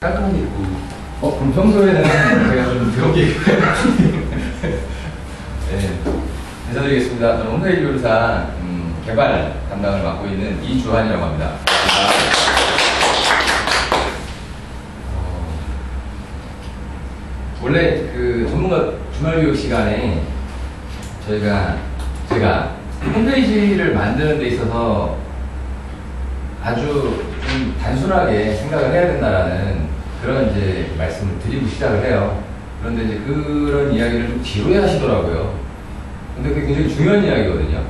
깔끔하게 입고. 그럼 평소에는 제가 좀 더럽게 입고. 네, 인사드리겠습니다. 저는 홈페이지 요리사 개발 담당을 맡고 있는 이주환이라고 합니다. 원래 그 전문가 주말교육 시간에 제가 홈페이지를 만드는 데 있어서 아주 좀 단순하게 생각을 해야 된다라는 그런 이제 말씀을 드리고 시작을 해요. 그런데 이제 그런 이야기를 좀 지루해 하시더라고요. 근데 그게 굉장히 중요한 이야기거든요.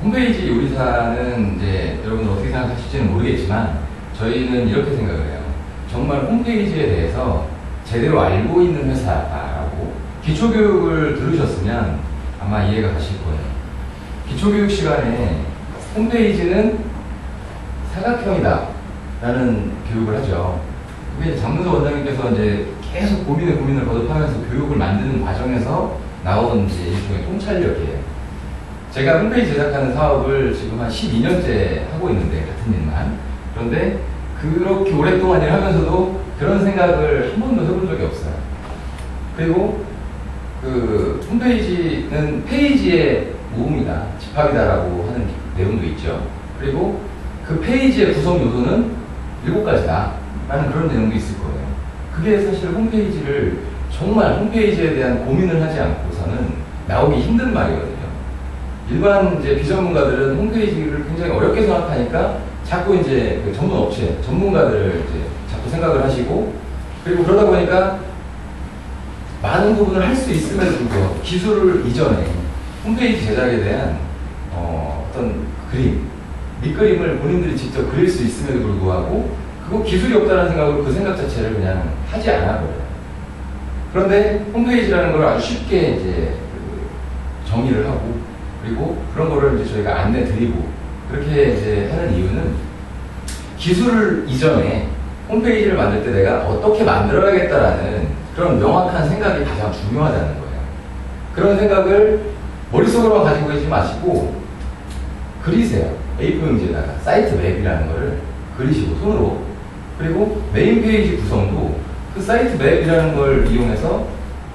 홈페이지 요리사는 이제 여러분들 어떻게 생각하실지는 모르겠지만 저희는 이렇게 생각을 해요. 정말 홈페이지에 대해서 제대로 알고 있는 회사라고 기초교육을 들으셨으면 아마 이해가 가실 거예요. 기초교육 시간에 홈페이지는 사각형이다 라는 교육을 하죠. 그게 장문서 원장님께서 이제 계속 고민을 거듭하면서 교육을 만드는 과정에서 나온 이제 일종의 통찰력이에요. 제가 홈페이지 제작하는 사업을 지금 한 12년째 하고 있는데, 같은 일만. 그런데 그렇게 오랫동안 일을 하면서도 그런 생각을 한 번도 해본 적이 없어요. 그리고 그 홈페이지는 페이지의 모음이다, 집합이다라고 하는 내용도 있죠. 그리고 그 페이지의 구성 요소는 7가지다 라는 그런 내용도 있을 거예요. 그게 사실 홈페이지를 정말 홈페이지에 대한 고민을 하지 않고서는 나오기 힘든 말이거든요. 일반 이제 비전문가들은 홈페이지를 굉장히 어렵게 생각하니까 자꾸 이제 그 전문 업체, 전문가들을 이제 자꾸 생각을 하시고, 그리고 그러다 보니까 많은 부분을 할 수 있음에도 불구하고 기술을 이전에 홈페이지 제작에 대한 어떤 그림, 밑그림을 본인들이 직접 그릴 수 있음에도 불구하고 그거 기술이 없다는 생각으로 그 생각 자체를 그냥 하지 않아 버려요. 그런데 홈페이지라는 걸 아주 쉽게 이제 정의를 하고, 그리고 그런 거를 이제 저희가 안내 드리고 그렇게 이제 하는 이유는 기술을 이전에 홈페이지를 만들 때 내가 어떻게 만들어야겠다라는 그런 명확한 생각이 가장 중요하다는 거예요. 그런 생각을 머릿속으로만 가지고 있지 마시고 그리세요. A4용지에다가 사이트 맵이라는 거를 그리시고 손으로. 그리고 메인 페이지 구성도 그 사이트 맵이라는 걸 이용해서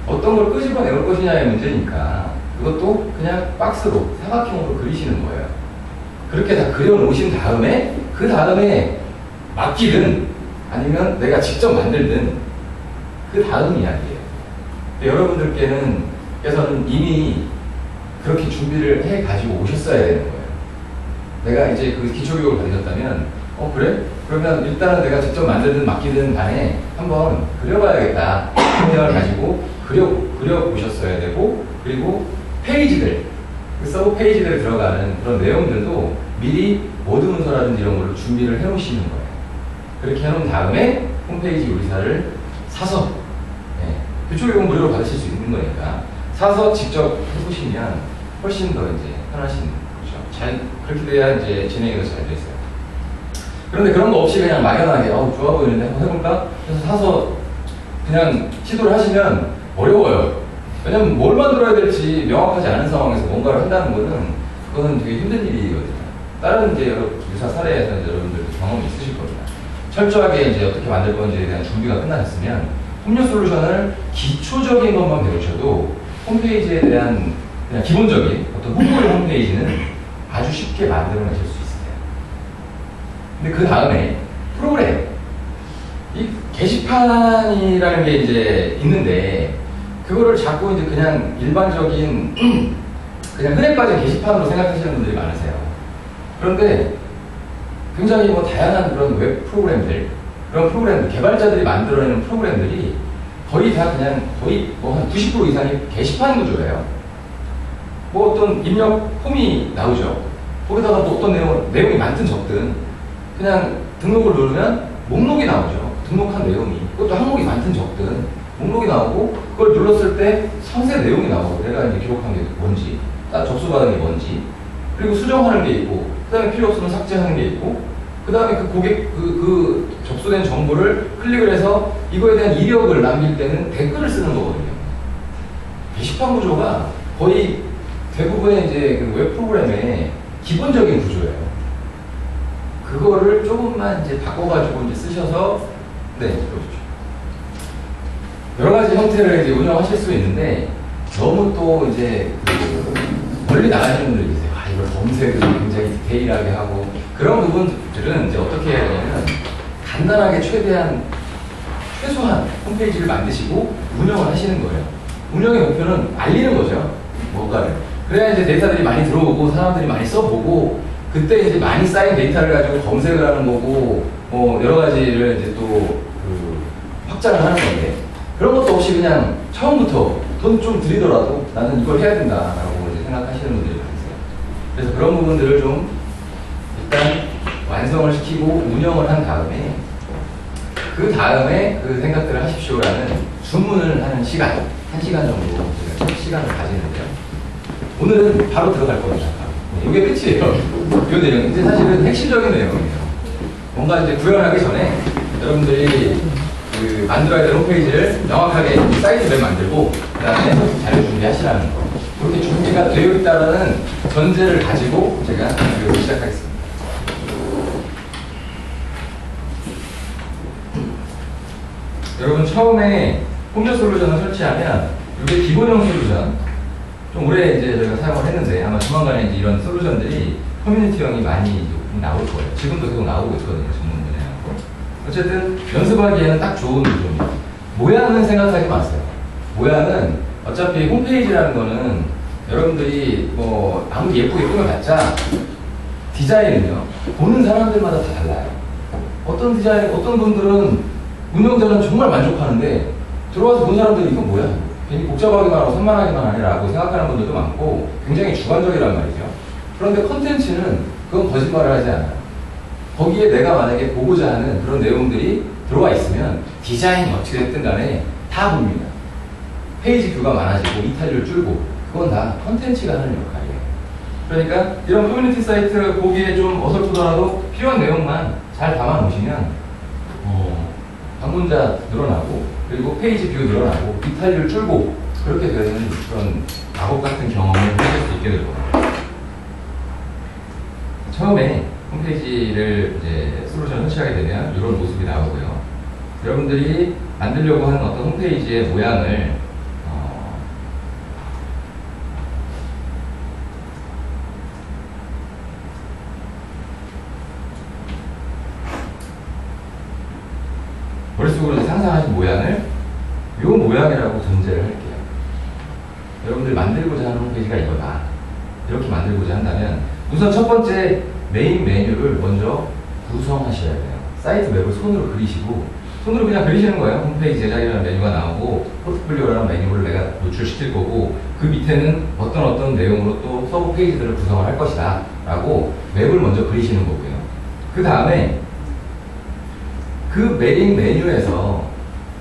어떤 걸 끄집어낼 것이냐의 문제니까 그것도 그냥 박스로 사각형으로 그리시는 거예요. 그렇게 다 그려놓으신 다음에 그 다음에 맡기든 아니면 내가 직접 만들든 그 다음 이야기예요. 여러분들께서는 이미 그렇게 준비를 해 가지고 오셨어야 되는 거예요. 내가 이제 그 기초교육을 받으셨다면 그래? 그러면 일단은 내가 직접 만들든 맡기든 간에 한번 그려봐야겠다 생각을 가지고 그려보셨어야 되고, 그리고 페이지들, 그 서브 페이지들에 들어가는 그런 내용들도 미리 워드 문서라든지 이런 걸로 준비를 해 놓으시는 거예요. 그렇게 해놓은 다음에 홈페이지 요리사를 사서, 기초교육은 무료로 받으실 수 있는 거니까 사서 직접 해보시면 훨씬 더 이제 편하신 거죠. 그렇게 돼야 이제 진행이 더 잘 됐어요. 그런데 그런 거 없이 그냥 막연하게 좋아 보이는데 한번 해볼까? 그래서 사서 그냥 시도를 하시면 어려워요. 왜냐면 뭘 만들어야 될지 명확하지 않은 상황에서 뭔가를 한다는 거는 그거는 되게 힘든 일이거든요. 다른 이제 유사 사례에서 이제 여러분들도 경험이 있으실 겁니다. 철저하게 이제 어떻게 만들 건지에 대한 준비가 끝나셨으면 홈료 솔루션을 기초적인 것만 배우셔도 홈페이지에 대한 그냥 기본적인 어떤 홍보용 홈페이지는 아주 쉽게 만들어내실 수 있어요. 근데 그 다음에 프로그램, 이 게시판이라는 게 이제 있는데 그거를 자꾸 이제 그냥 일반적인 그냥 흔해 빠진 게시판으로 생각하시는 분들이 많으세요. 그런데 굉장히 다양한 그런 웹 프로그램들, 그런 프로그램들, 개발자들이 만들어내는 프로그램들이 거의 다 그냥 한 90% 이상이 게시판 구조예요. 어떤 입력 폼이 나오죠. 거기다가 어떤 내용이 많든 적든 그냥 등록을 누르면 목록이 나오죠. 등록한 내용이. 그것도 항목이 많든 적든 목록이 나오고, 그걸 눌렀을 때 상세 내용이 나오고, 내가 이제 기록한 게 뭔지, 접수받은 게 뭔지, 그리고 수정하는 게 있고, 그 다음에 필요 없으면 삭제하는 게 있고, 그 다음에 그 고객, 그 접수된 정보를 클릭을 해서 이거에 대한 이력을 남길 때는 댓글을 쓰는 거거든요. 게시판 구조가 거의 대부분의 이제 그 웹 프로그램의 기본적인 구조예요. 그거를 조금만 이제 바꿔가지고 이제 쓰셔서, 네, 그렇죠. 여러 가지 형태를 이제 운영하실 수 있는데, 너무 또 이제 멀리 나가시는 분들이 계세요. 아, 이걸 검색을 굉장히 디테일하게 하고, 그런 부분들은 이제 어떻게 해야 되냐면, 간단하게 최소한 홈페이지를 만드시고 운영을 하시는 거예요. 운영의 목표는 알리는 거죠. 뭔가를. 그래야 이제 데이터들이 많이 들어오고 사람들이 많이 써보고 그때 이제 많이 쌓인 데이터를 가지고 검색을 하는 거고 뭐 여러 가지를 이제 또 확장을 하는 건데 그런 것도 없이 그냥 처음부터 돈 좀 들이더라도 나는 이걸 해야 된다라고 이제 생각하시는 분들이 많으세요. 그래서 그런 부분들을 좀 일단 완성을 시키고 운영을 한 다음에 그 다음에 그 생각들을 하십시오라는 주문을 하는 시간, 1시간 정도 제가 시간을 가지는데요. 오늘은 바로 들어갈 겁니다. 이게 끝이에요. 이 내용. 이제 사실은 핵심적인 내용이에요. 뭔가 이제 구현하기 전에 여러분들이 그 만들어야 될 홈페이지를 명확하게 사이트 맵 만들고 그 다음에 자료 준비하시라는 거. 그렇게 준비가 되어 있다는 전제를 가지고 제가 교육을 시작하겠습니다. 여러분 처음에 홈즈 솔루션을 설치하면 이게 기본형 솔루션 좀 오래 이제 저희가 사용을 했는데 아마 조만간에 이제 이런 솔루션들이 커뮤니티형이 많이 나올 거예요. 지금도 계속 나오고 있거든요. 전문 분야하고. 어쨌든 연습하기에는 딱 좋은 구조입니다. 모양은 생각하지 마세요. 모양은 어차피 홈페이지라는 거는 여러분들이 뭐 아무리 예쁘게 꾸며봤자 디자인은요 보는 사람들마다 다 달라요. 어떤 디자인, 어떤 분들은 운영자는 정말 만족하는데 들어와서 본 사람들이 이건 뭐야? 괜히 복잡하기만 하고 산만하기만 하네라고 생각하는 분들도 많고 굉장히 주관적이란 말이죠. 그런데 컨텐츠는 그건 거짓말을 하지 않아요. 거기에 내가 만약에 보고자 하는 그런 내용들이 들어와 있으면 디자인이 어떻게 됐든 간에 다 봅니다. 페이지 뷰가 많아지고 이탈률 줄고 그건 다 컨텐츠가 하는 역할이에요. 그러니까 이런 커뮤니티 사이트 보기에 좀 어설프더라도 필요한 내용만 잘 담아 놓으시면 방문자 늘어나고 그리고 페이지 뷰 늘어나고 이탈률 줄고 그렇게 되는 그런 마법 같은 경험을 해볼 수 있게 될 겁니다. 처음에 홈페이지를 이제 솔루션 설치하게 되면 이런 모습이 나오고요. 여러분들이 만들려고 하는 어떤 홈페이지의 모양을 머릿속으로 상상하신 모양을 이 모양이라고 전제를 할게요. 여러분들이 만들고자 하는 홈페이지가 이거다. 이렇게 만들고자 한다면 우선 첫 번째 메인 메뉴를 먼저 구성하셔야 돼요. 사이트 맵을 손으로 그리시고 손으로 그냥 그리시는 거예요. 홈페이지 제작이라는 메뉴가 나오고 포트폴리오라는 메뉴를 내가 노출시킬 거고 그 밑에는 어떤 내용으로 또 서브 페이지들을 구성을 할 것이다 라고 맵을 먼저 그리시는 거고요. 그 다음에 그 메인 메뉴에서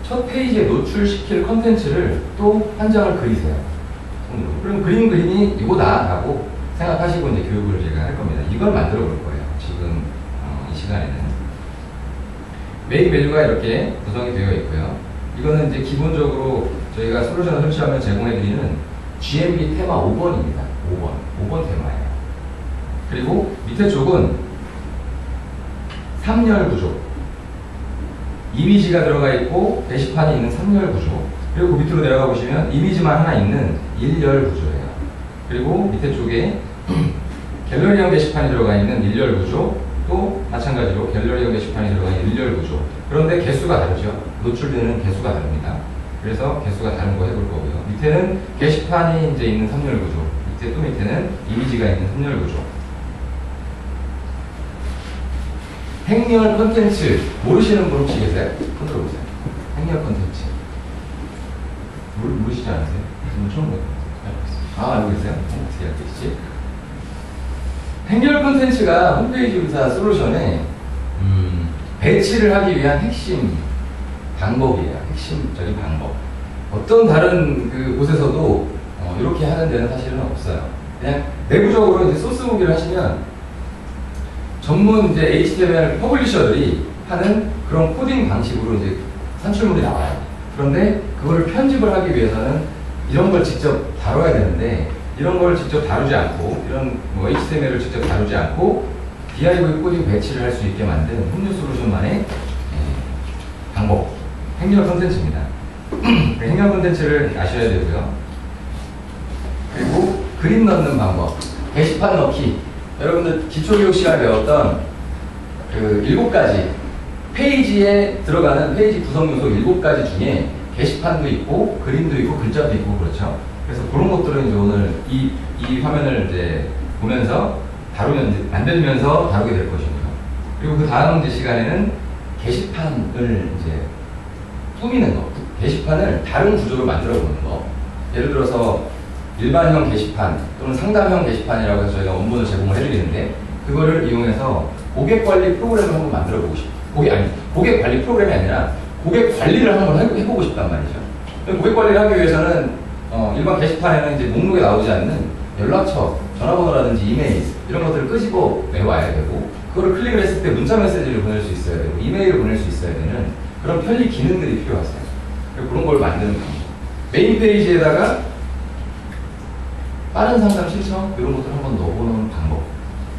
첫 페이지에 노출시킬 컨텐츠를 또 한 장을 그리세요. 그럼 그림 그림이 이거다라고 생각하시고 이제 교육을 제가 할 겁니다. 이걸 만들어 볼 거예요. 지금 이 시간에는 메인 메뉴가 이렇게 구성이 되어 있고요. 이거는 이제 기본적으로 저희가 솔루션을 설치하면 제공해드리는 GMB 테마 5번입니다. 5번 테마예요. 그리고 밑에 쪽은 3열 구조. 이미지가 들어가 있고 게시판이 있는 3열 구조. 그리고 그 밑으로 내려가 보시면 이미지만 하나 있는 1열 구조예요. 그리고 밑에 쪽에 갤러리형 게시판이 들어가 있는 1열 구조, 또 마찬가지로 갤러리형 게시판이 들어가 있는 1열 구조. 그런데 개수가 다르죠. 노출되는 개수가 다릅니다. 그래서 개수가 다른 거 해볼 거고요. 밑에는 게시판이 이제 있는 3열 구조, 밑에 또 밑에는 이미지가 있는 3열 구조. 행렬 컨텐츠 모르시는 분 혹시 계세요? 손 들어보세요. 행렬 컨텐츠 모르시지 않으세요? 저는 처음 봐요. 알고 계세요? 어떻게 알고 계시지? 행렬 컨텐츠가 홈페이지 의사 솔루션에 배치를 하기 위한 핵심 방법이에요. 핵심적인 방법. 어떤 다른 그 곳에서도 이렇게 하는 데는 사실은 없어요. 그냥 내부적으로 이제 소스 보기를 하시면 전문 이제 HTML 퍼블리셔들이 하는 그런 코딩 방식으로 이제 산출물이 나와요. 그런데 그거를 편집을 하기 위해서는 이런 걸 직접 다뤄야 되는데 이런 걸 직접 다루지 않고 이런 뭐 HTML을 직접 다루지 않고 DIV 코딩 배치를 할 수 있게 만든 홈뉴 솔루션만의 방법, 행렬 콘텐츠입니다. 행렬 콘텐츠를 아셔야 되고요. 그리고 그림 넣는 방법, 게시판 넣기. 여러분들 기초교육 시간에 배웠던 그 7가지 페이지에 들어가는 페이지 구성 요소 7가지 중에 게시판도 있고 그림도 있고 글자도 있고 그렇죠. 그래서 그런 것들은 이제 오늘 이 화면을 이제 보면서 만들면서 다루게 될 것이고요. 그리고 그 다음 이제 시간에는 게시판을 이제 꾸미는 거, 게시판을 다른 구조로 만들어 보는 거. 예를 들어서 일반형 게시판 또는 상담형 게시판이라고 해서 저희가 원본을 제공을 해드리는데 그거를 이용해서 고객 관리 프로그램을 한번 만들어 보고 싶어요. 고객 관리 프로그램이 아니라 고객 관리를 한번 해보고 싶단 말이죠. 고객 관리를 하기 위해서는 일반 게시판에는 이제 목록에 나오지 않는 연락처, 전화번호라든지 이메일 이런 것들을 끄집어 내와야 되고 그거를 클릭을 했을 때 문자 메시지를 보낼 수 있어야 되고 이메일을 보낼 수 있어야 되는 그런 편리 기능들이 필요하세요. 그런 걸 만드는 방법. 메인 페이지에다가 빠른 상담 신청 이런 것들 한번 넣어보는 방법.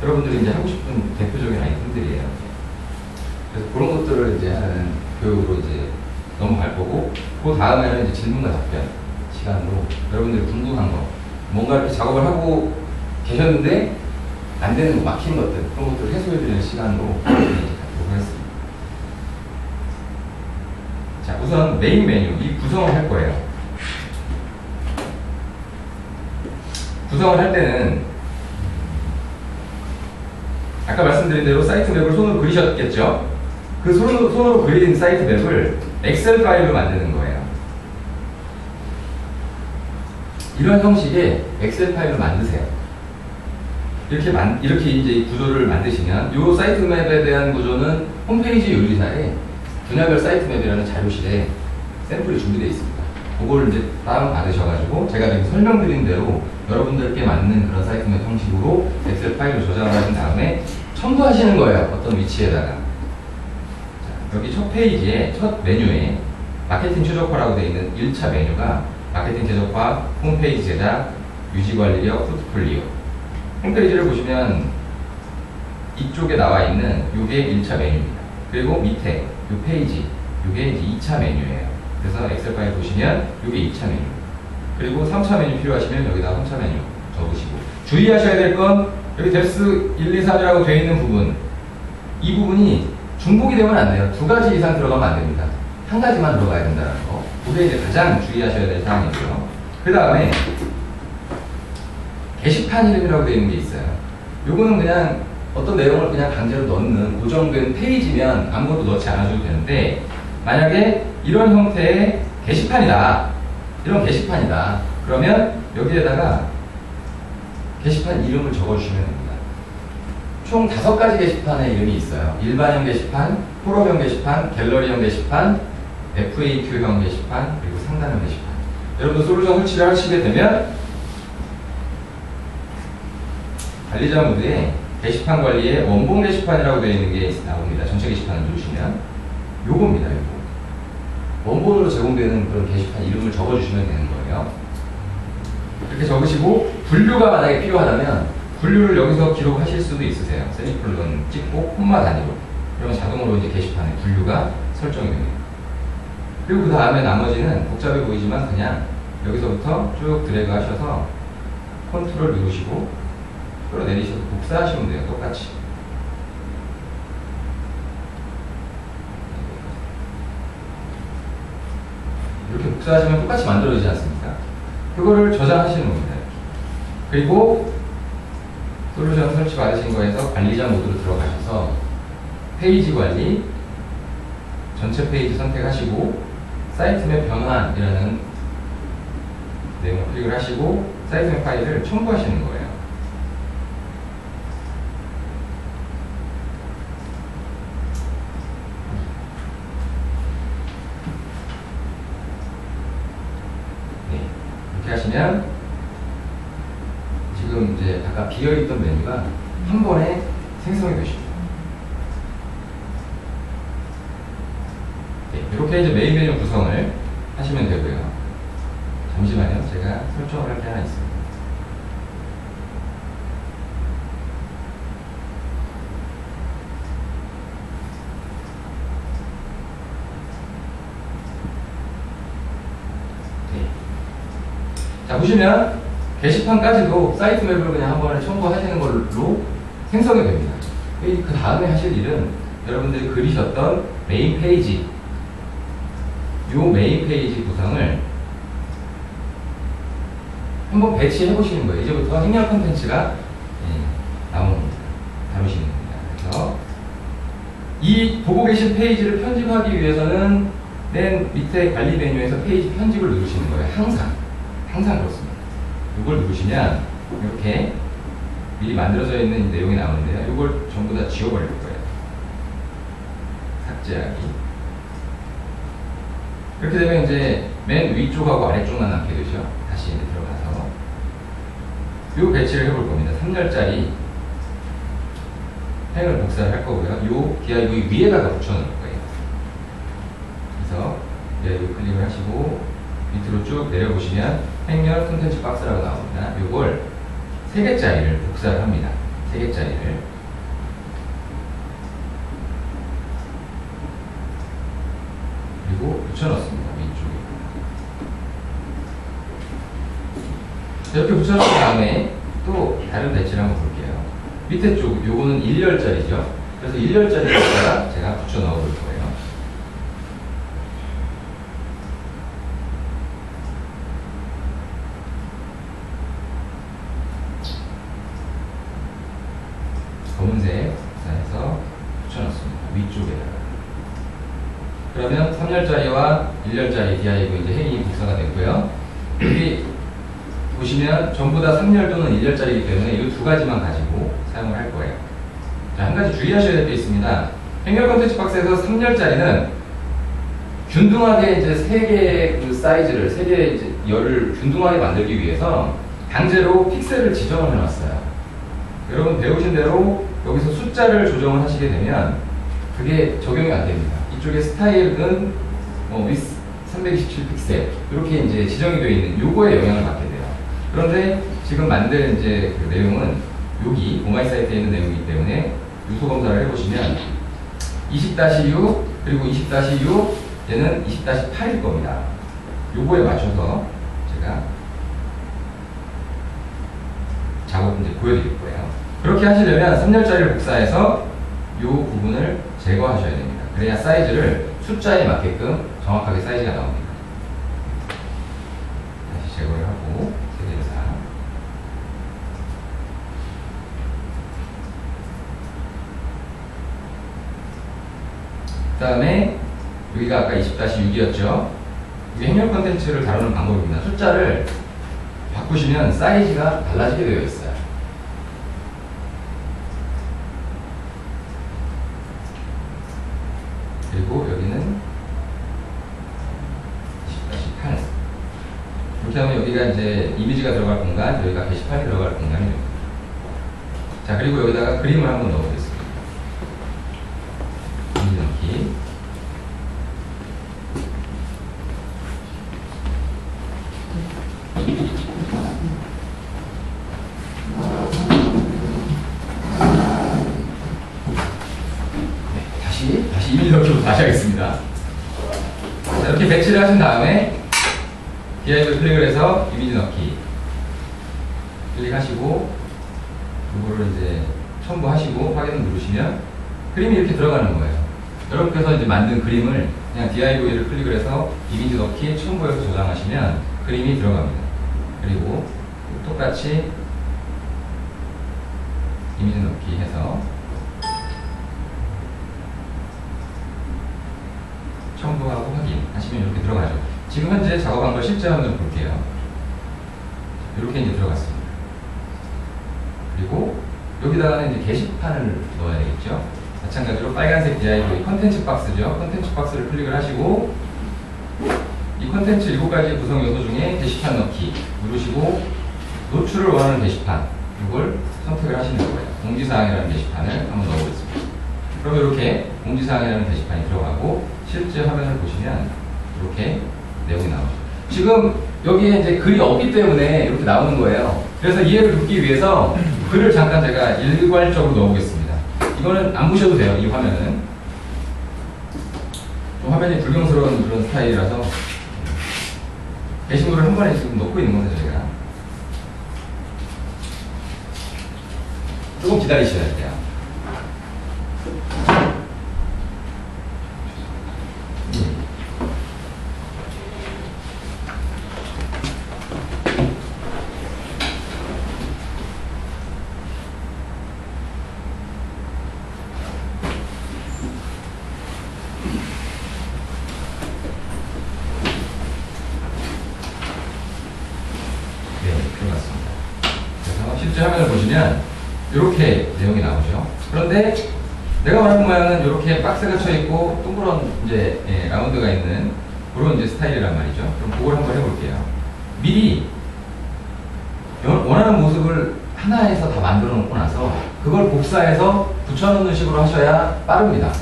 여러분들이 이제 하고 싶은 대표적인 아이템들이에요. 그래서 그런 것들을 이제 하는 교육으로 이제 넘어갈 거고, 그 다음에는 이제 질문과 답변 시간으로 여러분들이 궁금한 거, 뭔가 이렇게 작업을 하고 계셨는데 안 되는 거, 막힌 것들, 그런 것들을 해소해드리는 시간으로 갖도록 하겠습니다. 자, 우선 메인 메뉴, 이 구성을 할 거예요. 구성을 할 때는 아까 말씀드린 대로 사이트 맵을 손으로 그리셨겠죠? 그 손으로 그린 사이트 맵을 엑셀 파일로 만드는 거예요. 이런 형식의 엑셀 파일로 만드세요. 이렇게 이제 구조를 만드시면 이 사이트 맵에 대한 구조는 홈페이지 윤리사에 분야별 사이트 맵이라는 자료실에 샘플이 준비되어 있습니다. 그걸 이제 다운 받으셔가지고 제가 지금 설명드린 대로 여러분들께 맞는 그런 사이트 맵 형식으로 엑셀 파일을 저장을 하신 다음에 첨부하시는 거예요. 어떤 위치에다가. 자, 여기 첫 페이지에, 첫 메뉴에 마케팅 최적화라고 되어 있는 1차 메뉴가 마케팅 최적화, 홈페이지 제작, 유지관리력, 포트폴리오. 홈페이지를 보시면 이쪽에 나와 있는 이게 1차 메뉴입니다. 그리고 밑에 이 페이지, 이게 이제 2차 메뉴예요. 그래서 엑셀 파일 보시면 이게 2차 메뉴. 그리고 3차 메뉴 필요하시면 여기다 3차 메뉴 적으시고, 주의하셔야 될 건 여기 뎁스 1, 2, 3이라고 되어 있는 부분, 이 부분이 중복이 되면 안 돼요. 2가지 이상 들어가면 안 됩니다. 1가지만 들어가야 된다는 거. 그게 이제 가장 주의하셔야 될 사항이고요. 그 다음에 게시판 이름이라고 되어 있는 게 있어요. 요거는 그냥 어떤 내용을 그냥 강제로 넣는 고정된 페이지면 아무것도 넣지 않아줘도 되는데, 만약에 이런 형태의 게시판이다, 이런 게시판이다, 그러면 여기에다가 게시판 이름을 적어주시면 됩니다. 총 5가지 게시판의 이름이 있어요. 일반형 게시판, 폴업형 게시판, 갤러리형 게시판, FAQ형 게시판, 그리고 상단형 게시판. 여러분들 솔루션 설치를 하시게 되면 관리자 모드에 게시판 관리에 원본 게시판이라고 되어 있는 게 나옵니다. 전체 게시판을 누르시면 요겁니다. 요거. 원본으로 제공되는 그런 게시판 이름을 적어주시면 되는 거예요. 이렇게 적으시고 분류가 만약에 필요하다면 분류를 여기서 기록하실 수도 있으세요. 세미콜론 찍고 콤마 단위로. 그러면 자동으로 이제 게시판에 분류가 설정이 됩니다. 그리고 그 다음에 나머지는 복잡해 보이지만 그냥 여기서부터 쭉 드래그 하셔서 컨트롤 누르시고 끌어내리셔서 복사하시면 돼요. 똑같이. 이렇게 복사하시면 똑같이 만들어지지 않습니까? 그거를 저장하시는 겁니다. 그리고 솔루션 설치 받으신 거에서 관리자 모드로 들어가셔서 페이지 관리, 전체 페이지 선택하시고 사이트 맵 변환이라는 내용을 클릭을 하시고 사이트 맵 파일을 첨부하시는 거예요. 하시면 지금 이제 아까 비어있던 메뉴가 한 번에 생성이 되십니다. 네, 이렇게 이제 메인 메뉴 구성을 하시면 되고요. 잠시만요. 제가 설정을 할 게 하나 있습니다. 자, 보시면 게시판까지도 사이트 맵을 그냥 한 번에 첨부하시는 걸로 생성이 됩니다. 그 다음에 하실 일은 여러분들이 그리셨던 메인 페이지, 요 메인 페이지 구성을 한번 배치해 보시는 거예요. 이제부터 행렬 콘텐츠가 나오는 겁니다. 다루시는 겁니다. 그래서 이 보고 계신 페이지를 편집하기 위해서는 맨 밑에 관리 메뉴에서 페이지 편집을 누르시는 거예요. 항상 그렇습니다. 이걸 누르시면 이렇게 미리 만들어져 있는 내용이 나오는데요. 이걸 전부 다 지워버릴 거예요. 삭제하기. 이렇게 되면 이제 맨 위쪽하고 아래쪽만 남게 되죠. 다시 이제 들어가서 요 배치를 해볼 겁니다. 3열짜리 행을 복사를 할 거고요. 요 DIV 위에다가 붙여놓을 거예요. 그래서 DIV 클릭을 하시고 밑으로 쭉 내려보시면 행렬 콘텐츠 박스라고 나옵니다. 요걸 3개짜리를 복사를 합니다. 3개짜리를. 그리고 붙여넣습니다. 위쪽에. 이렇게 붙여놓은 다음에 또 다른 배치를 한번 볼게요. 밑에 쪽, 요거는 1열짜리죠. 그래서 1열짜리에다가 제가 붙여 넣어 볼 거예요. 검은색 복사해서 붙여 넣습니다. 위쪽에다가. 그러면 3열짜리와 1열짜리 DIV 이제 행이 복사가 됐고요. 여기 보시면 전부 다 3열 또는 1열짜리이기 때문에 이 두 가지만 가지고 사용을 할 거예요. 자, 한 가지 주의하셔야 될 게 있습니다. 행렬 콘텐츠 박스에서 3열짜리는 균등하게 이제 3개의 그 사이즈를, 3개의 이제 열을 균등하게 만들기 위해서 강제로 픽셀을 지정을 해놨어요. 여러분 배우신 대로 여기서 숫자를 조정을 하시게 되면 그게 적용이 안 됩니다. 이쪽에 스타일은 with 327픽셀 이렇게 이제 지정이 되어 있는 요거에 영향을 받게 돼요. 그런데 지금 만든 이제 그 내용은 여기 오마이 사이트에 있는 내용이기 때문에 요소 검사를 해보시면 20-6 그리고 20-6 얘는 20-8일 겁니다. 요거에 맞춰서 제가 작업 이제 보여드릴 거예요. 그렇게 하시려면 3열짜리를 복사해서 요 부분을 제거하셔야 됩니다. 그래야 사이즈를 숫자에 맞게끔 정확하게 사이즈가 나옵니다. 다시 제거를 하고 세대에서 그 다음에 여기가 아까 20-6이었죠. 이게 행렬 컨텐츠를 다루는 방법입니다. 숫자를 바꾸시면 사이즈가 달라지게 되어 있어요. 그리고 여기는 20-8 이렇게 하면 여기가 이제 이미지가 들어갈 공간, 여기가 게시판이 들어갈 공간이 됩니다. 자, 그리고 여기다가 그림을 한번 넣어보겠습니다. 이미지 넣기. 다시 이미지 넣기부터 다시 하겠습니다. 자, 이렇게 배치를 하신 다음에 DIV 클릭을 해서 이미지 넣기 클릭하시고 이거를 이제 첨부하시고 확인을 누르시면 그림이 이렇게 들어가는 거예요. 여러분께서 이제 만든 그림을 그냥 DIV를 클릭을 해서 이미지 넣기 첨부해서 저장하시면 그림이 들어갑니다. 그리고 똑같이 이미지 넣기 해서 첨부하고 확인 하시면 이렇게 들어가죠. 지금 현재 작업한 걸 실제 화면을 볼게요. 이렇게 이제 들어갔습니다. 그리고 여기다가는 이제 게시판을 넣어야 되겠죠. 마찬가지로 빨간색 DIV 컨텐츠 박스죠. 컨텐츠 박스를 클릭을 하시고 이 컨텐츠 7가지 구성 요소 중에 게시판 넣기 누르시고 노출을 원하는 게시판 이걸 선택을 하시는 거예요. 공지사항이라는 게시판을 한번 넣어보겠습니다. 그럼 이렇게 공지사항이라는 게시판이 들어가고 실제 화면을 보시면 이렇게 내용이 나오죠. 지금 여기에 이제 글이 없기 때문에 이렇게 나오는 거예요. 그래서 이해를 돕기 위해서 글을 잠깐 제가 일괄적으로 넣어보겠습니다. 이거는 안 보셔도 돼요. 이 화면은 좀 화면이 불경스러운 그런 스타일이라서 게시물을 한 번에 지금 넣고 있는 거죠. 저희가 조금 기다리셔야 돼요. 실제 화면을 보시면 이렇게 내용이 나오죠. 그런데 내가 말하는 모양은 이렇게 박스가 쳐 있고 동그란 이제 라운드가 있는 그런 이제 스타일이란 말이죠. 그럼 그걸 한번 해볼게요. 미리 원하는 모습을 하나에서 다 만들어 놓고 나서 그걸 복사해서 붙여놓는 식으로 하셔야 빠릅니다.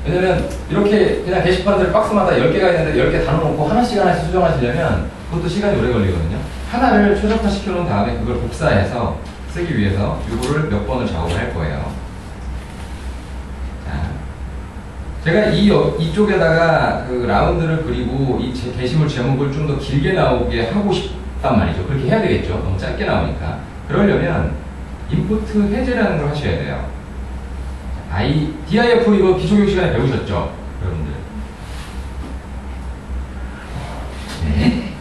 왜냐면 이렇게 그냥 게시판들 박스마다 10개가 있는데 10개 다 넣어놓고 하나씩 수정하시려면 그것도 시간이 오래 걸리거든요. 하나를 최적화 시켜놓은 다음에 그걸 복사해서 쓰기 위해서 이거를 몇 번을 작업을 할 거예요. 자, 제가 이쪽에다가 그 라운드를 그리고 이 게시물 제목을 좀 더 길게 나오게 하고 싶단 말이죠. 그렇게 해야 되겠죠. 너무 짧게 나오니까. 그러려면 인포트 해제라는 걸 하셔야 돼요. DIF 이거 기초교육 시간에 배우셨죠? 여러분들. 네.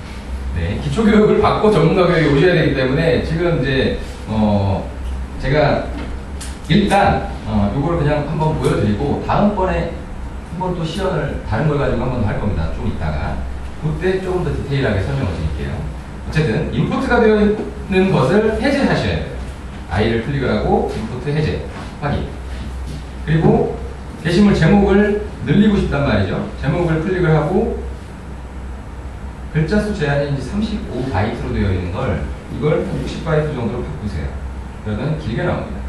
네. 기초교육을 받고 전문가 교육에 오셔야 되기 때문에 지금 이제 제가 일단 요거를 그냥 한번 보여드리고 다음번에 한번 또 시연을 다른 걸 가지고 한번 더 할 겁니다. 좀 이따가 그때 조금 더 디테일하게 설명을 드릴게요. 어쨌든 인포트가 되어 있는 것을 해제하셔야 돼요. I를 클릭을 하고 인포트 해제 확인. 그리고 게시물 제목을 늘리고 싶단 말이죠. 제목을 클릭을 하고 글자 수 제한이 이제 35바이트로 되어 있는 걸 이걸 60바이트 정도로 바꾸세요. 그러면 길게 나옵니다.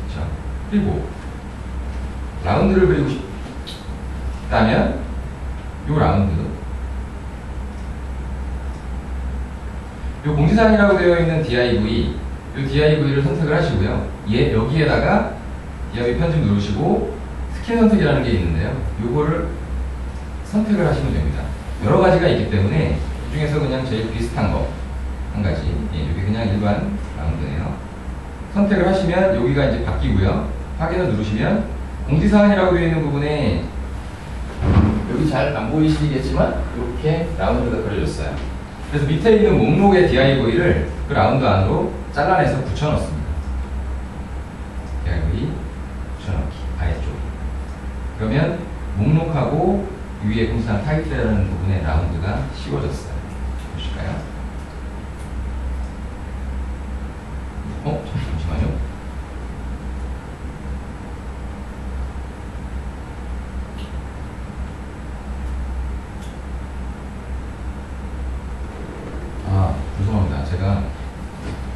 그렇죠? 그리고 라운드를 그리고 싶다면 이 라운드 이 공지사항이라고 되어 있는 div 이 div를 선택을 하시고요. 여기에다가 div 편집 누르시고 스킨 선택이라는 게 있는데요. 이거를 선택을 하시면 됩니다. 여러 가지가 있기 때문에 이 중에서 그냥 제일 비슷한 거 한 가지. 여기 그냥 일반 라운드네요. 선택을 하시면 여기가 이제 바뀌고요. 확인을 누르시면 공지사항이라고 되어 있는 부분에 여기 잘 안 보이시겠지만 이렇게 라운드가 그려졌어요. 그래서 밑에 있는 목록의 div를 그 라운드 안으로 잘라내서 붙여넣습니다. div 붙여넣기 아래쪽. 그러면 목록하고 위에 공지사항 타이틀이라는 부분의 라운드가 씌워졌어요. 보실까요? 잠시만요. 죄송합니다. 제가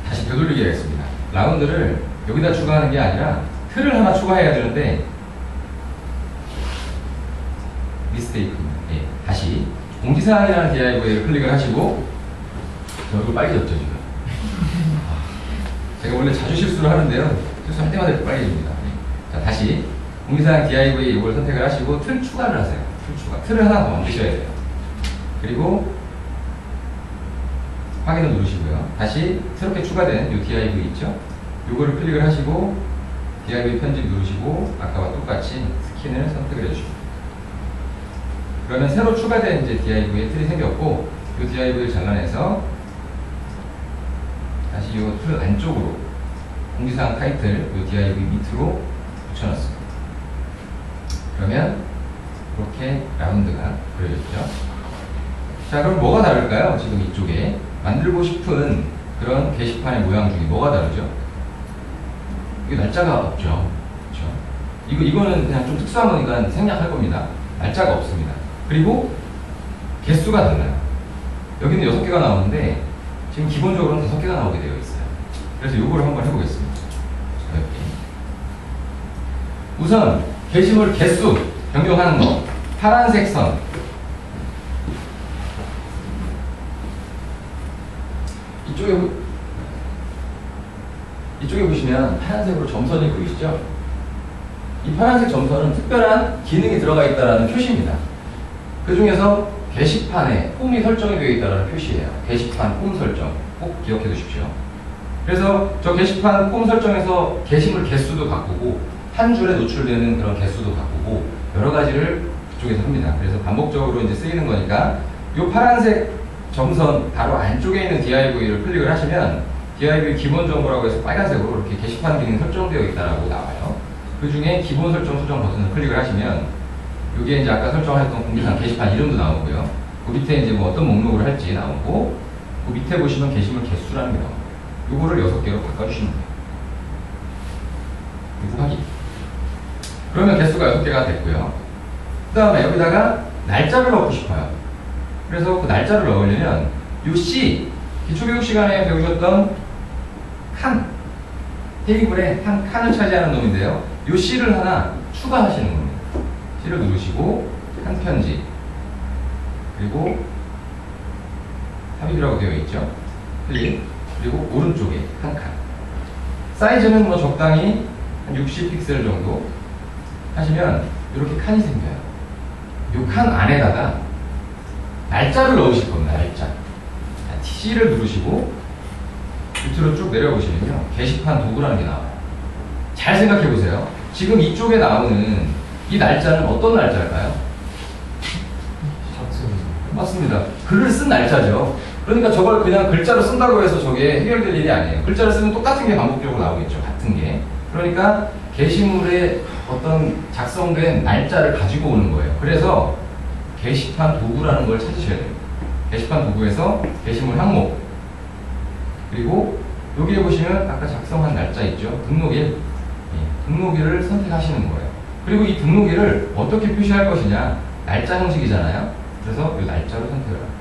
다시 되돌리게 하겠습니다. 라운드를 여기다 추가하는 게 아니라 틀을 하나 추가해야 되는데 미스테이크입니다. 다시 공지사항이라는 div를 클릭을 하시고 얼굴 빨개졌죠 지금. 제가 원래 자주 실수를 하는데요. 실수할 때마다 이렇게 빨개집니다. 자, 다시 공지사항 div 이걸 선택을 하시고 틀 추가를 하세요. 틀 추가. 틀을 하나 더 만드셔야 돼요. 그리고 확인을 누르시고요. 다시 새롭게 추가된 이 div 있죠? 요거를 클릭을 하시고 div 편집 누르시고 아까와 똑같이 스킨을 선택을 해주십니다. 그러면 새로 추가된 이제 div의 틀이 생겼고 이 div를 잘라내서 다시 이 틀 안쪽으로 공지사항 타이틀 이 div 밑으로 붙여놨습니다. 그러면 이렇게 라운드가 그려졌죠. 자, 그럼 뭐가 다를까요? 지금 이쪽에 만들고 싶은 그런 게시판의 모양 중에 뭐가 다르죠? 이게 날짜가 없죠. 그렇죠? 이거는 그냥 좀 특수한 거니까 생략할 겁니다. 날짜가 없습니다. 그리고 개수가 달라요. 여기는 6개가 나오는데 지금 기본적으로는 5개가 나오게 되어 있어요. 그래서 이거를 한번 해보겠습니다. 우선 게시물 개수 변경하는 거. 파란색 선. 이쪽에 보시면 파란색으로 점선이 보이시죠? 이 파란색 점선은 특별한 기능이 들어가 있다는 표시입니다. 그 중에서 게시판에 폼이 설정이 되어 있다는 표시예요. 게시판 폼 설정 꼭 기억해 두십시오. 그래서 저 게시판 폼 설정에서 게시물 개수도 바꾸고 한 줄에 노출되는 그런 개수도 바꾸고 여러 가지를 그쪽에서 합니다. 그래서 반복적으로 이제 쓰이는 거니까 이 파란색 점선 바로 안쪽에 있는 DIV를 클릭을 하시면 DIV 기본 정보라고 해서 빨간색으로 이렇게 게시판 기능이 설정되어 있다라고 나와요. 그 중에 기본 설정 수정 버튼을 클릭을 하시면 이게 이제 아까 설정했던 공개상 게시판 이름도 나오고요. 그 밑에 이제 뭐 어떤 목록을 할지 나오고 그 밑에 보시면 게시물 개수라는 게 나옵니다. 요거를 6개로 바꿔주시면 돼요. 그리고 확인. 그러면 개수가 6개가 됐고요. 그 다음에 여기다가 날짜를 넣고 싶어요. 그래서 그 날짜를 넣으려면 요 C, 기초교육 시간에 배우셨던 칸, 테이블에 한 칸을 차지하는 놈인데요. 요 C를 하나 추가하시는 겁니다. C를 누르시고 한 편지, 그리고 삽입이라고 되어 있죠. 클릭. 그리고 오른쪽에 한 칸. 사이즈는 뭐 적당히 한 60픽셀 정도 하시면 이렇게 칸이 생겨요. 이 칸 안에다가 날짜를 넣으실 겁니다. 날짜. C를 누르시고 밑으로 쭉 내려보시면요. 게시판 도구라는 게 나와요. 잘 생각해 보세요. 지금 이쪽에 나오는 이 날짜는 어떤 날짜일까요? 맞습니다. 글을 쓴 날짜죠. 그러니까 저걸 그냥 글자로 쓴다고 해서 저게 해결될 일이 아니에요. 글자를 쓰면 똑같은 게 반복적으로 나오겠죠. 같은 게. 그러니까 게시물에 어떤 작성된 날짜를 가지고 오는 거예요. 그래서 게시판 도구라는 걸 찾으셔야 됩니다. 게시판 도구에서 게시물 항목, 그리고 여기에 보시면 아까 작성한 날짜 있죠. 등록일. 등록일을 선택하시는 거예요. 그리고 이 등록일을 어떻게 표시할 것이냐. 날짜 형식이잖아요. 그래서 이 날짜로 선택을 합니다.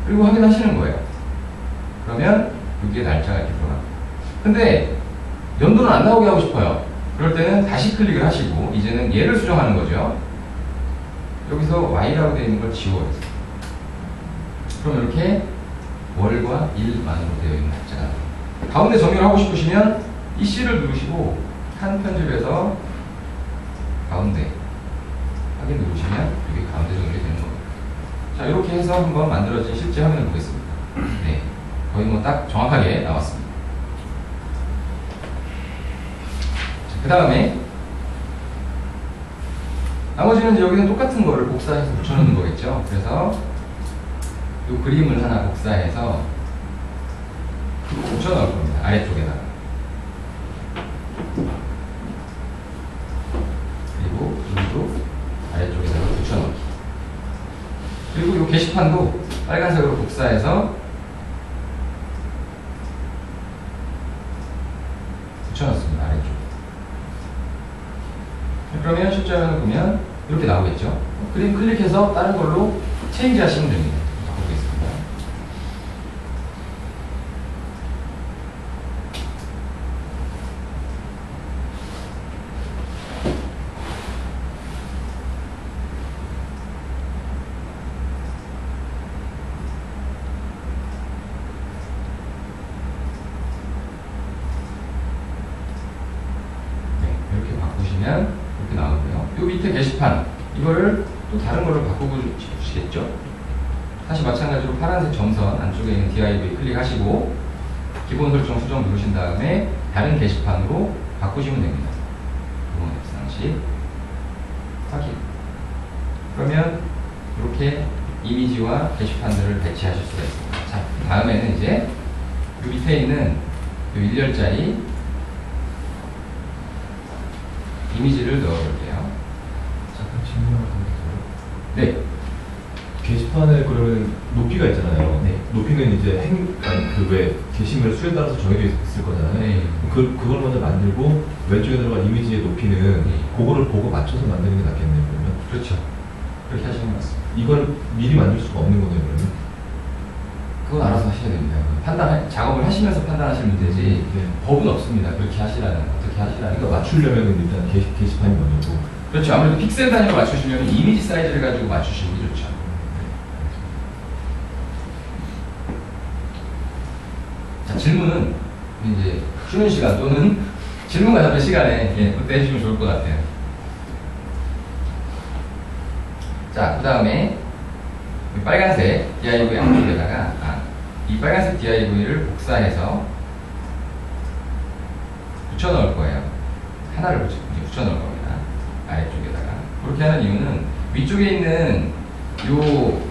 그리고 확인하시는 거예요. 그러면 여기에 날짜가 이렇게 들어갑니다. 근데 연도는 안 나오게 하고 싶어요. 그럴 때는 다시 클릭을 하시고 이제는 얘를 수정하는 거죠. 여기서 Y라고 되어 있는 걸 지워요. 그럼 이렇게 월과 일만으로 되어 있는 날짜가 나옵니다. 가운데 정렬을 하고 싶으시면 이 C를 누르시고 칸 편집에서 가운데 확인 누르시면 여기 가운데 정렬이 되는 겁니다. 자, 이렇게 해서 한번 만들어진 실제 화면을 보겠습니다. 네, 거의 뭐 딱 정확하게 나왔습니다. 그 다음에 나머지는 이제 여기는 똑같은 거를 복사해서 붙여놓는 거겠죠. 그래서 이 그림을 하나 복사해서 붙여넣을 겁니다. 아래쪽에다가. 그리고 여기도 아래쪽에다가 붙여넣기. 그리고 이 게시판도 빨간색으로 복사해서 붙여넣습니다. 아래쪽. 그러면 실제 화면을 보면 이렇게 나오겠죠. 그림 클릭해서 다른 걸로 체인지 하시면 됩니다. 바꾸겠습니다. 네, 이렇게 바꾸시면 이렇게 나오고요. 요 밑에 게시판 이거를 또 다른 걸로 바꾸고 싶으시겠죠? 다시 마찬가지로 파란색 점선 안쪽에 있는 DIV 클릭하시고 기본 설정 수정 누르신 다음에 다른 게시판으로 바꾸시면 됩니다. 이번 앱상시 확인. 그러면 이렇게 이미지와 게시판들을 배치하실 수가 있습니다. 자, 다음에는 이제 요 밑에 있는 요 1열짜리 이미지를 넣어볼게요. 잠깐 질문 하나 더 해주세요. 네. 게시판에 그러면 높이가 있잖아요. 네. 높이는 이제 왜 게시물 수에 따라서 정해져 있을 거잖아요. 네. 그걸 먼저 만들고 왼쪽에 들어간 이미지의 높이는 네. 그거를 보고 맞춰서 만드는 게 낫겠네요. 그러면 그렇죠. 그렇게 하시는 것 같습니다. 이걸 미리 만들 수가 없는 거네요. 그러면 그건 알아서 하셔야 됩니다. 작업을 하시면서 판단하시는 문제지 네. 법은 없습니다. 그렇게 하시라는, 어떻게 하시라는. 그러니까 맞추려면 일단 게시판이 먼저고. 그렇죠. 아무래도 픽셀 단위로 맞추시면 이미지 사이즈를 가지고 맞추시는 게 좋죠. 자, 질문은 이제 쉬는 시간 또는 질문과 답변 시간에 그때 해주시면 좋을 것 같아요. 자, 그 다음에 빨간색 DIV 양쪽에다가 이 빨간색 DIV를 복사해서 붙여 넣을 거예요. 하나를 붙여 넣을 겁니다. 아래쪽에다가. 그렇게 하는 이유는 위쪽에 있는 요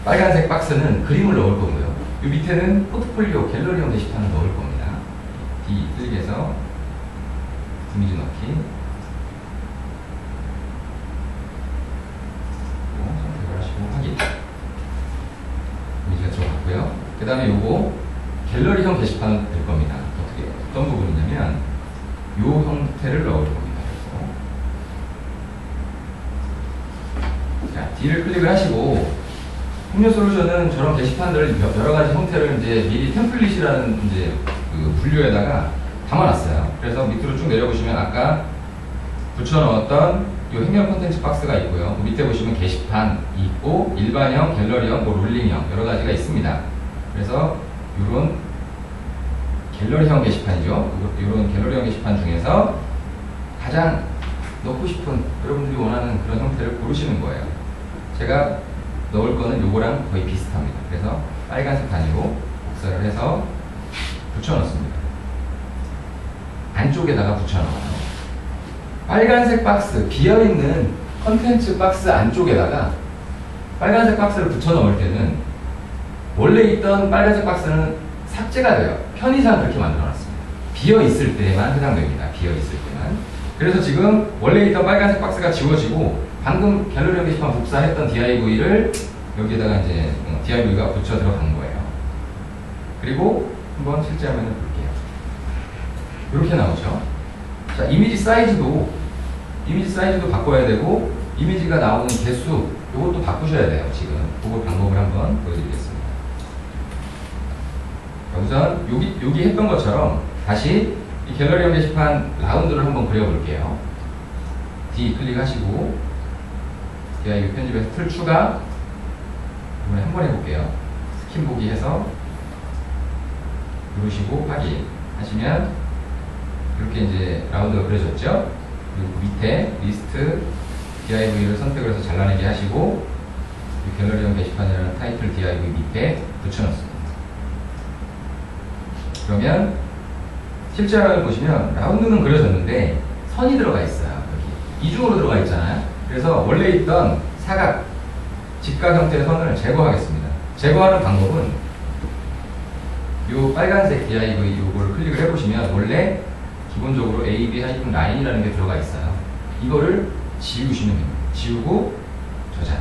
빨간색 박스는 그림을 넣을 거고요. 요 밑에는 포트폴리오 갤러리형 게시판을 넣을 겁니다. D 클릭해서 이미지 넣기. 선택을 하시고 확인. 이미지가 들어갔고요. 그 다음에 요거 갤러리형 게시판은 될 겁니다. 어떻게, 어떤 부분이냐면 요 형태를 넣을 겁니다. 그래서 자, D를 클릭을 하시고 홍련 솔루션은 저런 게시판들을 여러 가지 형태를 이제 미리 템플릿이라는 이제 그 분류에다가 담아놨어요. 그래서 밑으로 쭉 내려보시면 아까 붙여 넣었던 이 행렬 콘텐츠 박스가 있고요. 그 밑에 보시면 게시판이 있고 일반형, 갤러리형, 뭐 롤링형 여러 가지가 있습니다. 그래서 이런 갤러리형 게시판이죠. 이런 갤러리형 게시판 중에서 가장 넣고 싶은 여러분들이 원하는 그런 형태를 고르시는 거예요. 제가 넣을 거는 요거랑 거의 비슷합니다. 그래서 빨간색 단위로 복사를 해서 붙여 넣습니다. 안쪽에다가 붙여 넣어요. 빨간색 박스, 비어있는 컨텐츠 박스 안쪽에다가 빨간색 박스를 붙여 넣을 때는 원래 있던 빨간색 박스는 삭제가 돼요. 편의상 그렇게 만들어 놨습니다. 비어있을 때만 해당됩니다. 비어있을 때만. 그래서 지금 원래 있던 빨간색 박스가 지워지고 방금 갤러리형 게시판 복사했던 DIV를 여기에다가 이제 DIV가 붙여 들어간 거예요. 그리고 한번 실제 화면을 볼게요. 이렇게 나오죠. 자, 이미지 사이즈도 바꿔야 되고 이미지가 나오는 개수 이것도 바꾸셔야 돼요. 지금 그거 방법을 한번 보여드리겠습니다. 우선 여기 했던 것처럼 다시 이 갤러리형 게시판 라운드를 한번 그려볼게요. D 클릭하시고 DIV 편집에서 틀 추가 이번에 한번 해볼게요. 스킨 보기 해서 누르시고 확인 하시면 이렇게 이제 라운드가 그려졌죠. 그리고 밑에 리스트 DIV를 선택을 해서 잘라내기 하시고 이 갤러리형 게시판이라는 타이틀 DIV 밑에 붙여넣습니다. 그러면 실제 화면을 보시면 라운드는 그려졌는데 선이 들어가 있어요. 여기 이중으로 들어가 있잖아요. 그래서 원래 있던 사각, 직각 형태의 선을 제거하겠습니다. 제거하는 방법은 이 빨간색 DIV 요거를 클릭을 해보시면 원래 기본적으로 AB-라인이라는 게 들어가 있어요. 이거를 지우시면 됩니다. 지우고 저장.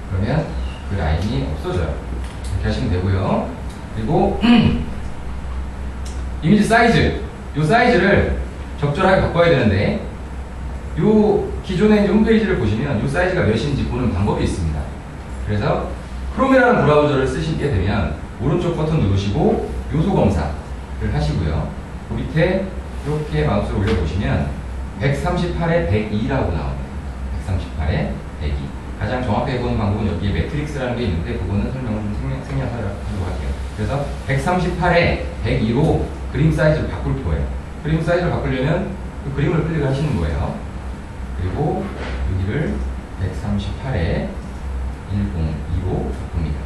그러면 그 라인이 없어져요. 이렇게 하시면 되고요. 그리고 이미지 사이즈, 이 사이즈를 적절하게 바꿔야 되는데 요 기존의 홈페이지를 보시면 이 사이즈가 몇인지 보는 방법이 있습니다. 그래서 크롬이라는 브라우저를 쓰시게 되면 오른쪽 버튼 누르시고 요소 검사를 하시고요. 그 밑에 이렇게 마우스를 올려보시면 138에 102라고 나옵니다. 138에 102. 가장 정확하게 보는 방법은 여기에 매트릭스라는 게 있는데 그거는 설명을 좀 생략하도록 할게요. 그래서 138에 102로 그림 사이즈를 바꿀 거예요. 그림 사이즈를 바꾸려면 그 그림을 클릭을 하시는 거예요. 그리고 여기를 138에 102로 바꿉니다.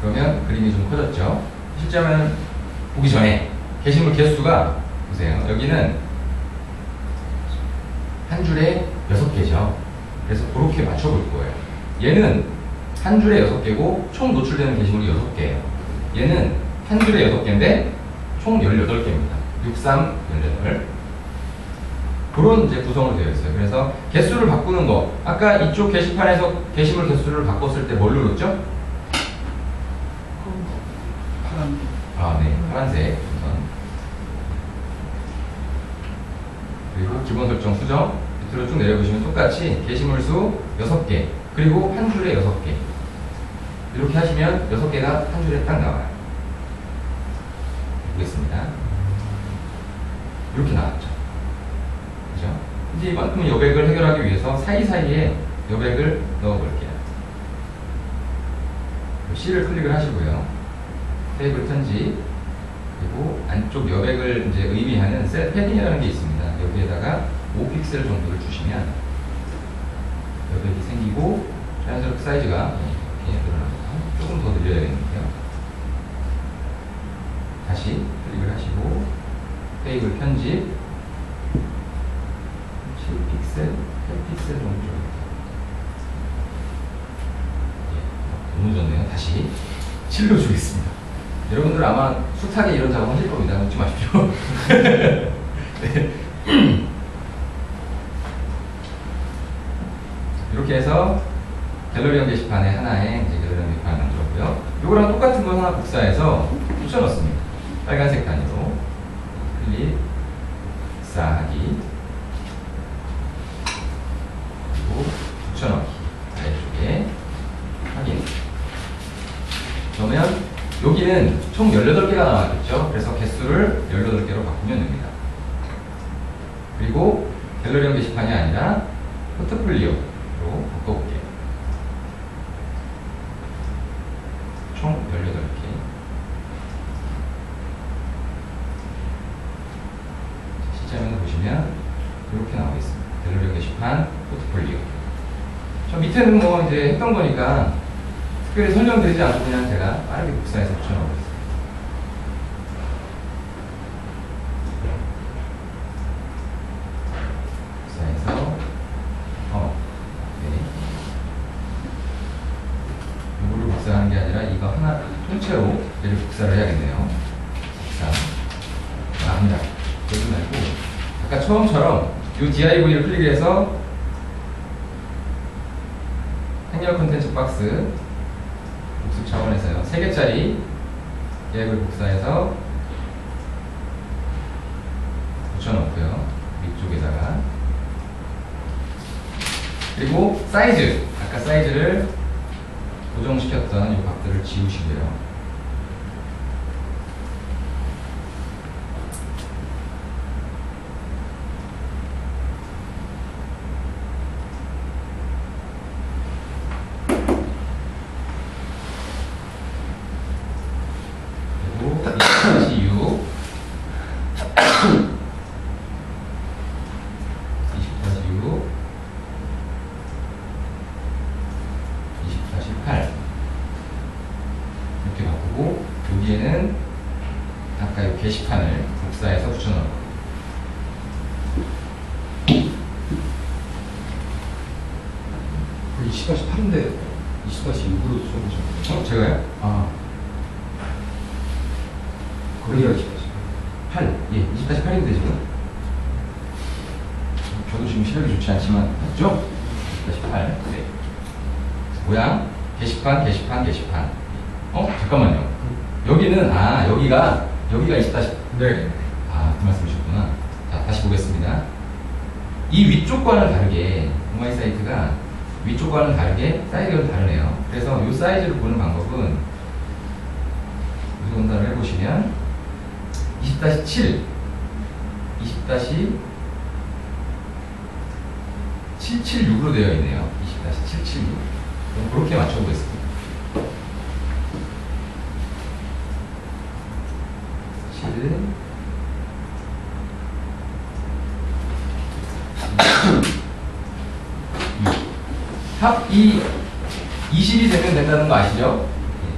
그러면 그림이 좀 커졌죠. 실제 화면 보기 전에 게시물 개수가 보세요. 여기는 한 줄에 6개죠. 그래서 그렇게 맞춰볼 거예요. 얘는 한 줄에 6개고 총 노출되는 게시물이 6개예요. 얘는 한 줄에 6개인데 총 18개입니다. 63, 18. 그런 이제 구성으로 되어 있어요. 그래서 개수를 바꾸는 거. 아까 이쪽 게시판에서 게시물 개수를 바꿨을 때 뭘 눌렀죠? 네. 파란색 우선. 그리고 기본 설정 수정. 밑으로 쭉 내려보시면 똑같이 게시물 수 6개. 그리고 한 줄에 6개. 이렇게 하시면 6개가 한 줄에 딱 나와요. 보겠습니다. 이렇게 나왔죠. 그죠? 이제 이만큼 여백을 해결하기 위해서 사이사이에 여백을 넣어볼게요. C를 클릭을 하시고요. 테이블 편집. 그리고 안쪽 여백을 이제 의미하는 셀 패딩이라는 게 있습니다. 여기에다가 5픽셀 정도를 주시면 여백이 생기고 자연스럽게 사이즈가 이렇게 늘어납니다. 조금 더 늘려야겠는데요. 다시 클릭을 하시고 테이블 편집 픽셀, 8픽셀 정도. 예, 너무 좋네요. 다시 7로 주겠습니다. 여러분들 아마 숱하게 이런 작업 하실 겁니다. 웃지 마십시오. 네. 이렇게 해서 갤러리형 게시판에 하나의 이제 갤러리형 게시판을 만들었고요. 이거랑 똑같은 거 하나 복사해서 붙여넣습니다. 빨간색 단위로 클릭, 복사하기, 그리고 붙여넣기, 아래쪽에 확인. 그러면 여기는 총 18개가 나왔겠죠. 그래서 개수를 18개로 바꾸면 됩니다. 그리고 갤러리형 게시판이 아니라 포트폴리오로 바꿔볼게요. 총 18개. 시점에서 보시면 이렇게 나오고 있습니다. 갤러리형 게시판, 포트폴리오. 저 밑에는 뭐 이제 했던 거니까 특별히 설명드리지 않고 그냥 제가 빠르게 복사해서 붙여넣어보겠습니다. 복사해서 네. 이거를 복사하는 게 아니라 이거 하나 통째로 얘를 복사를 해야겠네요. 복사. 아니다. 그러지 말고 아까 처음처럼 이 DIV를 클릭해서 행렬 콘텐츠 박스 복습 차원에서요. 3개짜리 DIV를 복사해서 붙여넣고요. 위쪽에다가. 그리고 사이즈. 아까 사이즈를 고정시켰던 이 값들을 지우시고요. 여기에는 아까 이 게시판을 복사해서 붙여넣을 거예요. 그 20-8인데 20-6으로 써보죠. 제가요? 아, 거기가 20-8. 8. 예, 20-8인데 지금. 저도 지금 시력이 좋지 않지만, 맞죠? 20-8. 네. 모양, 게시판, 게시판, 게시판. 잠깐만요. 여기는, 여기가 20-8. 네. 그 말씀이셨구나. 자, 다시 보겠습니다. 이 위쪽과는 다르게, 오마이 사이트가 위쪽과는 다르게 사이즈가 다르네요. 그래서 이 사이즈를 보는 방법은, 우선단을 해보시면, 20-7, 20-776으로 되어 있네요. 20-776. 그럼 그렇게 맞춰보겠습니다. 7, 합이 20이 되면 된다는 거 아시죠?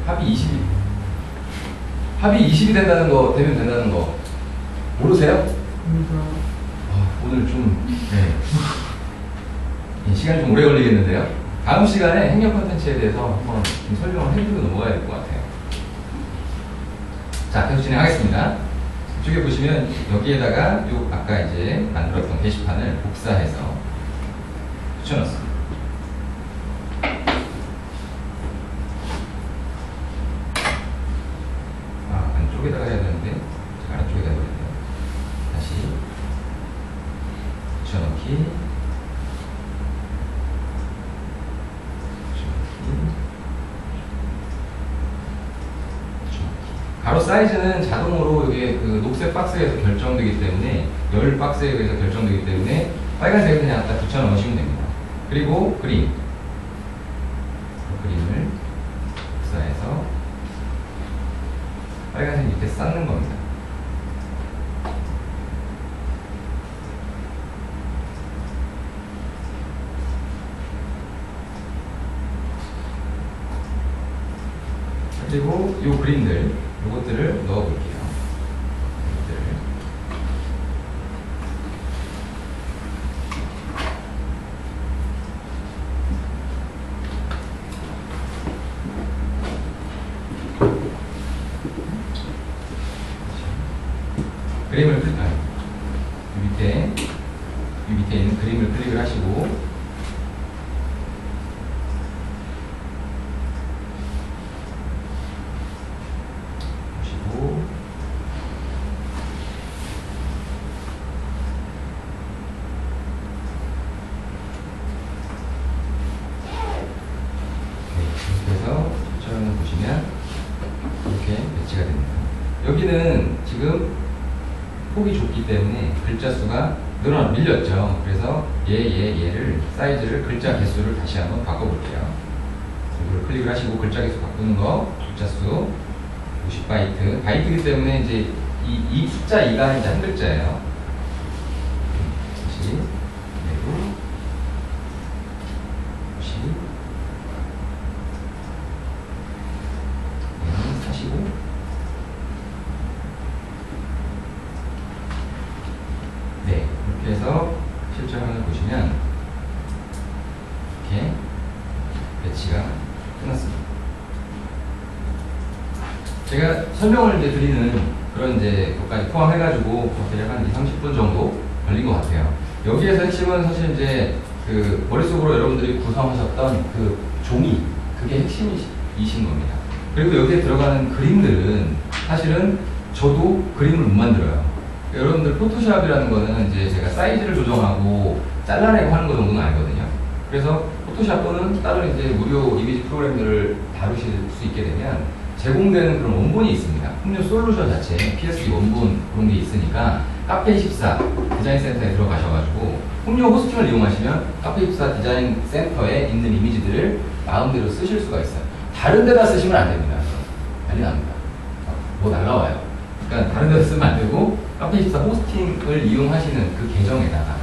합이 20이. 합이 20이 되면 된다는 거 모르세요? 오늘 좀 시간이 좀 오래 걸리겠는데요. 다음 시간에 행렬 콘텐츠에 대해서 한번 좀 설명을 해주고 넘어가야 될 것 같아요. 자, 계속 진행하겠습니다. 이쪽에 보시면 여기에다가 요 아까 이제 만들었던 게시판을 복사해서 붙여넣습니다. 안쪽에다가 해야 되는데 제가 아래쪽에다 해야 되네요. 다시 붙여넣기, 가로 사이즈는 자동으로 이게 그 녹색 박스에서 결정되기 때문에, 열 박스에 의해서 결정되기 때문에 빨간색을 그냥 갖다 붙여 넣으시면 됩니다. 그리고 그림을 복사해서 빨간색 밑에 쌓는 겁니다. 그리고 이 그림들, 요것들을 넣어볼게요. 그림을 클릭, 이 밑에 있는 그림을 클릭을 하시고 보시고 그래서 설정을 보시면 이렇게 배치가 됩니다. 여기는 지금 폭이 좁기 때문에 글자 수가 밀렸죠. 그래서 얘를 사이즈를 글자 개수를 다시 한번 바꿔볼게요. 이걸 클릭을 하시고 글자 개수 바꾸는 거 글자 수 50바이트 바이트이기 때문에 이제 이 숫자 2가 이제 한 글자예요. 다시 내고 50 45 네, 이렇게 해서 실제 화면을 보시면 이렇게 배치가 끝났습니다. 제가 설명을 이제 드리는 그런 이제 것까지 포함해가지고 대략 한 20-30분 정도 걸린 것 같아요. 여기에서 핵심은 사실 이제 그 머릿속으로 여러분들이 구성하셨던 그 종이, 그게 핵심이신 겁니다. 그리고 여기에 들어가는 그림들은 사실은 저도 그림을 못 만들어요. 여러분들 포토샵이라는 거는 이제 제가 사이즈를 조정하고 잘라내고 하는 거 정도는 알거든요. 그래서 포토샵 또는 다른 이제 무료 이미지 프로그램들을 다루실 수 있게 되면 제공되는 그런 원본이 있습니다. 풍요 솔루션 자체, PSD 원본 그런 게 있으니까 카페24 디자인 센터에 들어가셔가지고 풍요 호스팅을 이용하시면 카페24 디자인 센터에 있는 이미지들을 마음대로 쓰실 수가 있어요. 다른 데다 쓰시면 안 됩니다. 난리 납니다. 뭐 날라와요. 그러니까 다른 데다 쓰면 안 되고 카페24 호스팅을 이용하시는 그 계정에다가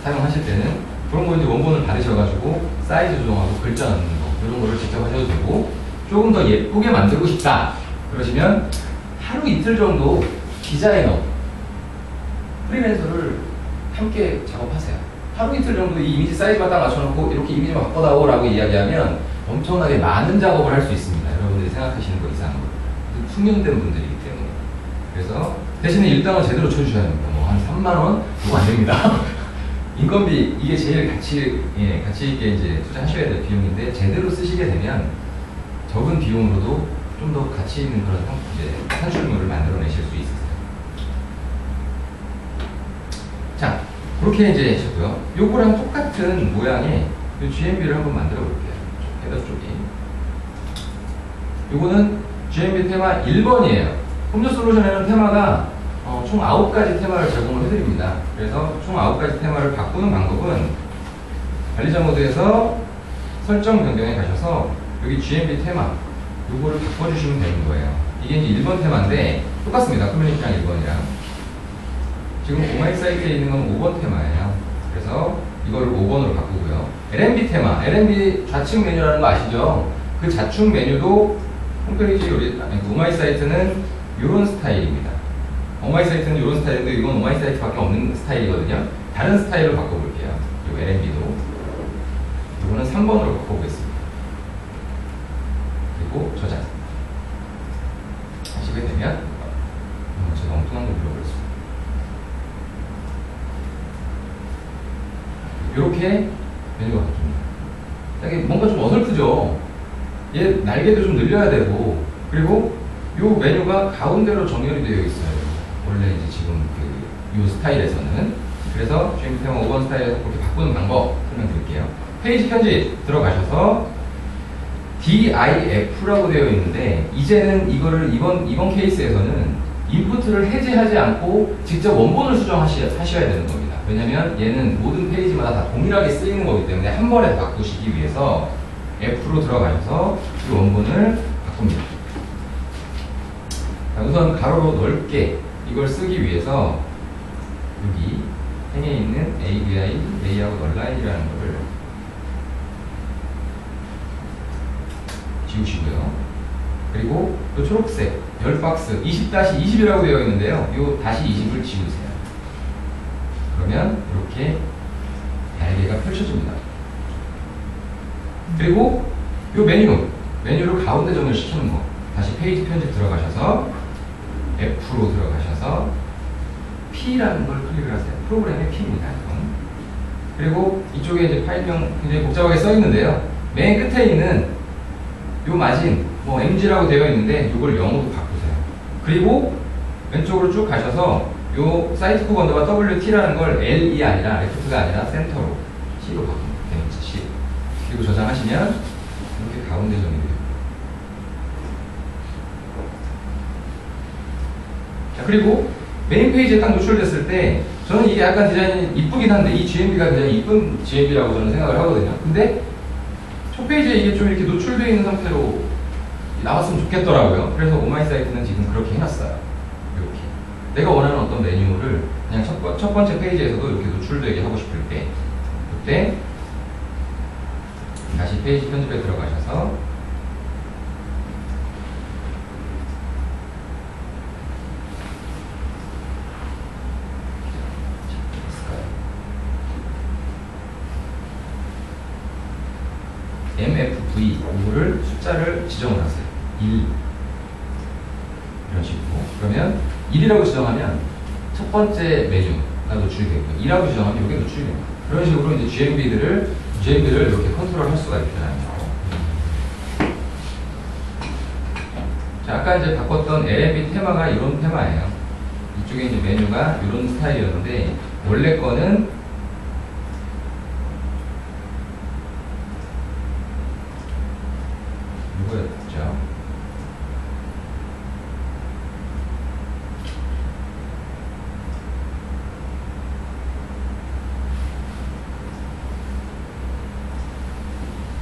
사용하실 때는 그런 거 이제 원본을 받으셔가지고 사이즈 조정하고 글자 넣는 거 이런 거를 직접 하셔도 되고 조금 더 예쁘게 만들고 싶다 그러시면 하루 이틀 정도 디자이너 프리랜서를 함께 작업하세요. 하루 이틀 정도 이 이미지 사이즈만 딱 맞춰놓고 이렇게 이미지만 바꿔다오 라고 이야기하면 엄청나게 많은 작업을 할 수 있습니다. 여러분들이 생각하시는 것 이상으로 숙련된 분들이기 때문에. 그래서 대신에 일당을 제대로 쳐주셔야 됩니다. 뭐 한 3만원? 그거 안 됩니다. 인건비, 이게 제일 가치 있게 이제 투자하셔야 될 비용인데, 제대로 쓰시게 되면 적은 비용으로도 좀 더 가치 있는 그런 산출물을 만들어내실 수 있으세요. 자, 그렇게 이제 하셨고요. 요거랑 똑같은 모양의 이 GMB를 한번 만들어 볼게요. 헤더 쪽이. 요거는 GMB 테마 1번이에요. 홈즈 솔루션에는 테마가 총 9가지 테마를 제공을 해드립니다. 그래서 총 9가지 테마를 바꾸는 방법은 관리자 모드에서 설정 변경에 가셔서 여기 GMB 테마 요거를 바꿔주시면 되는 거예요. 이게 이제 1번 테마인데 똑같습니다. 커뮤니티랑 1번이랑. 지금 오마이 사이트에 있는 건 5번 테마예요. 그래서 이거를 5번으로 바꾸고요. LNB 테마, LNB 좌측 메뉴라는 거 아시죠? 그 좌측 메뉴도 홈페이지 오마이 사이트는 이런 스타일입니다. 오마이 사이트는 이런 스타일인데 이건 오마이 사이트밖에 없는 스타일이거든요. 다른 스타일로 바꿔볼게요. 이 LNB도 이거는 3번으로 바꿔보겠습니다. 그리고 저장 하시게 되면 제가 엉뚱한 걸 눌러버렸습니다. 이렇게 메뉴가 바뀝니다. 이게 뭔가 좀 어설프죠? 얘 날개도 좀 늘려야 되고, 그리고 이 메뉴가 가운데로 정렬이 되어 있어요. 원래 이제 지금 이 스타일에서는. 그래서 GMB 테마 5번 스타일에서 그렇게 바꾸는 방법 설명드릴게요. 페이지 편집 들어가셔서 DIF라고 되어 있는데, 이제는 이거를 이번 케이스에서는 인풋을 해제하지 않고 직접 원본을 수정하셔야 되는 겁니다. 왜냐면 얘는 모든 페이지마다 다 동일하게 쓰이는 거기 때문에 한 번에 바꾸시기 위해서 F로 들어가셔서 이 원본을 바꿉니다. 자, 우선 가로로 넓게 이걸 쓰기 위해서 여기 행에 있는 AVI, 레이아웃 얼라인이라는 거를 지우시고요. 그리고 또 초록색 별박스 20-20이라고 되어 있는데요. 이 다시 20을 지우세요. 그러면 이렇게 날개가 펼쳐집니다. 그리고 이 메뉴를 가운데 정렬시키는 거. 다시 페이지 편집 들어가셔서 F로 들어가셔서 P라는 걸 클릭을 하세요. 프로그램의 P입니다. 이건. 그리고 이쪽에 이제 파일명 굉장히 복잡하게 써 있는데요. 맨 끝에 있는 요 마진, 뭐 MG라고 되어 있는데 이걸 0으로 바꾸세요. 그리고 왼쪽으로 쭉 가셔서 요 사이트 코 언더바 WT라는 걸 L이 아니라 레프트가 아니라 센터로 C로 바꾸면 됩니다. C. 그리고 저장하시면 이렇게 가운데 정리돼요. 자, 그리고 메인 페이지에 딱 노출됐을 때 저는 이게 약간 디자인이 이쁘긴 한데 이 GMB가 굉장히 이쁜 GMB라고 저는 생각을 하거든요. 근데 첫 페이지에 이게 좀 이렇게 노출되어 있는 상태로 나왔으면 좋겠더라고요. 그래서 오마이사이트는 지금 그렇게 해놨어요. 이렇게 내가 원하는 어떤 메뉴를 그냥 첫 번째 페이지에서도 이렇게 노출되게 하고 싶을 때 그때 다시 페이지 편집에 들어가셔서 MFV 이거를 숫자를 지정을 하세요. 1 이런 식으로. 그러면 1이라고 지정하면 첫 번째 메뉴가 노출이 되고요. 2라고 지정하면 이게 노출이 됩니다. 그런 식으로 이제 GMB를 이렇게 컨트롤할 수가 있다는 거. 자, 아까 이제 바꿨던 LMB 테마가 이런 테마예요. 이쪽에 이제 메뉴가 이런 스타일이었는데 원래 거는 이거였죠.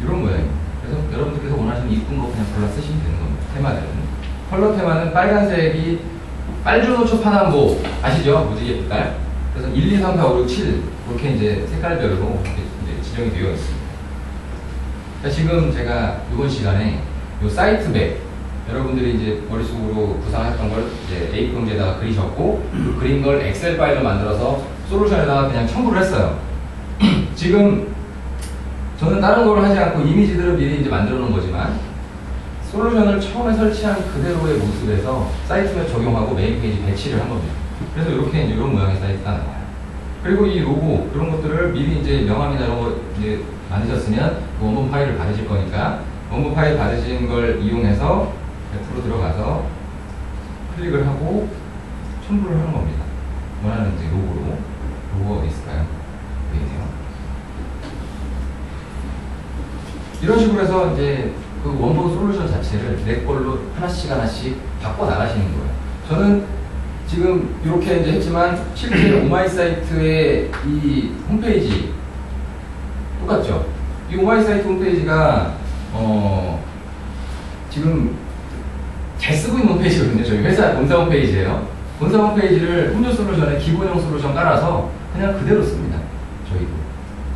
이런 모양입니다. 그래서 여러분들께서 원하시는 이쁜 거 그냥 골라 쓰시면 되는 겁니다. 테마들은. 컬러 테마는 빨간색이 빨주노초 파남보 아시죠? 무지개 빛깔. 그래서 1, 2, 3, 4, 5, 6, 7 이렇게 이제 색깔별로 이렇게 이제 지정이 되어 있습니다. 자, 지금 제가 이번 시간에 요 사이트 맵 여러분들이 이제 머릿속으로 구상했던 걸 이제 A4용지에다가 그리셨고 그 그린 걸 엑셀 파일로 만들어서 솔루션에다가 그냥 첨부를 했어요. 지금 저는 다른 걸 하지 않고 이미지들을 미리 이제 만들어 놓은 거지만 솔루션을 처음에 설치한 그대로의 모습에서 사이트 맵 적용하고 메인 페이지 배치를 한 겁니다. 그래서 이렇게 이제 이런 모양의 사이트가 나와요. 그리고 이 로고 이런 것들을 미리 이제 명함이나 이런 거 이제 만드셨으면 그 원본 파일을 받으실 거니까 원본 파일 받으신 걸 이용해서 100% 들어가서 클릭을 하고 첨부를 하는 겁니다. 원하는 이제 로고 어디 있을까요? 여기 있네요. 이런 식으로 해서 이제 그 원본 솔루션 자체를 내 걸로 하나씩 바꿔 나가시는 거예요. 저는 지금 이렇게 이제 했지만 실제 오마이사이트의 이 홈페이지 똑같죠? 이 오마이사이트 홈페이지가 지금 잘 쓰고 있는 홈페이지거든요. 저희 회사 본사 홈페이지예요. 본사 홈페이지를 음료 솔루션에 기본형 솔루션 깔아서 그냥 그대로 씁니다. 저희도.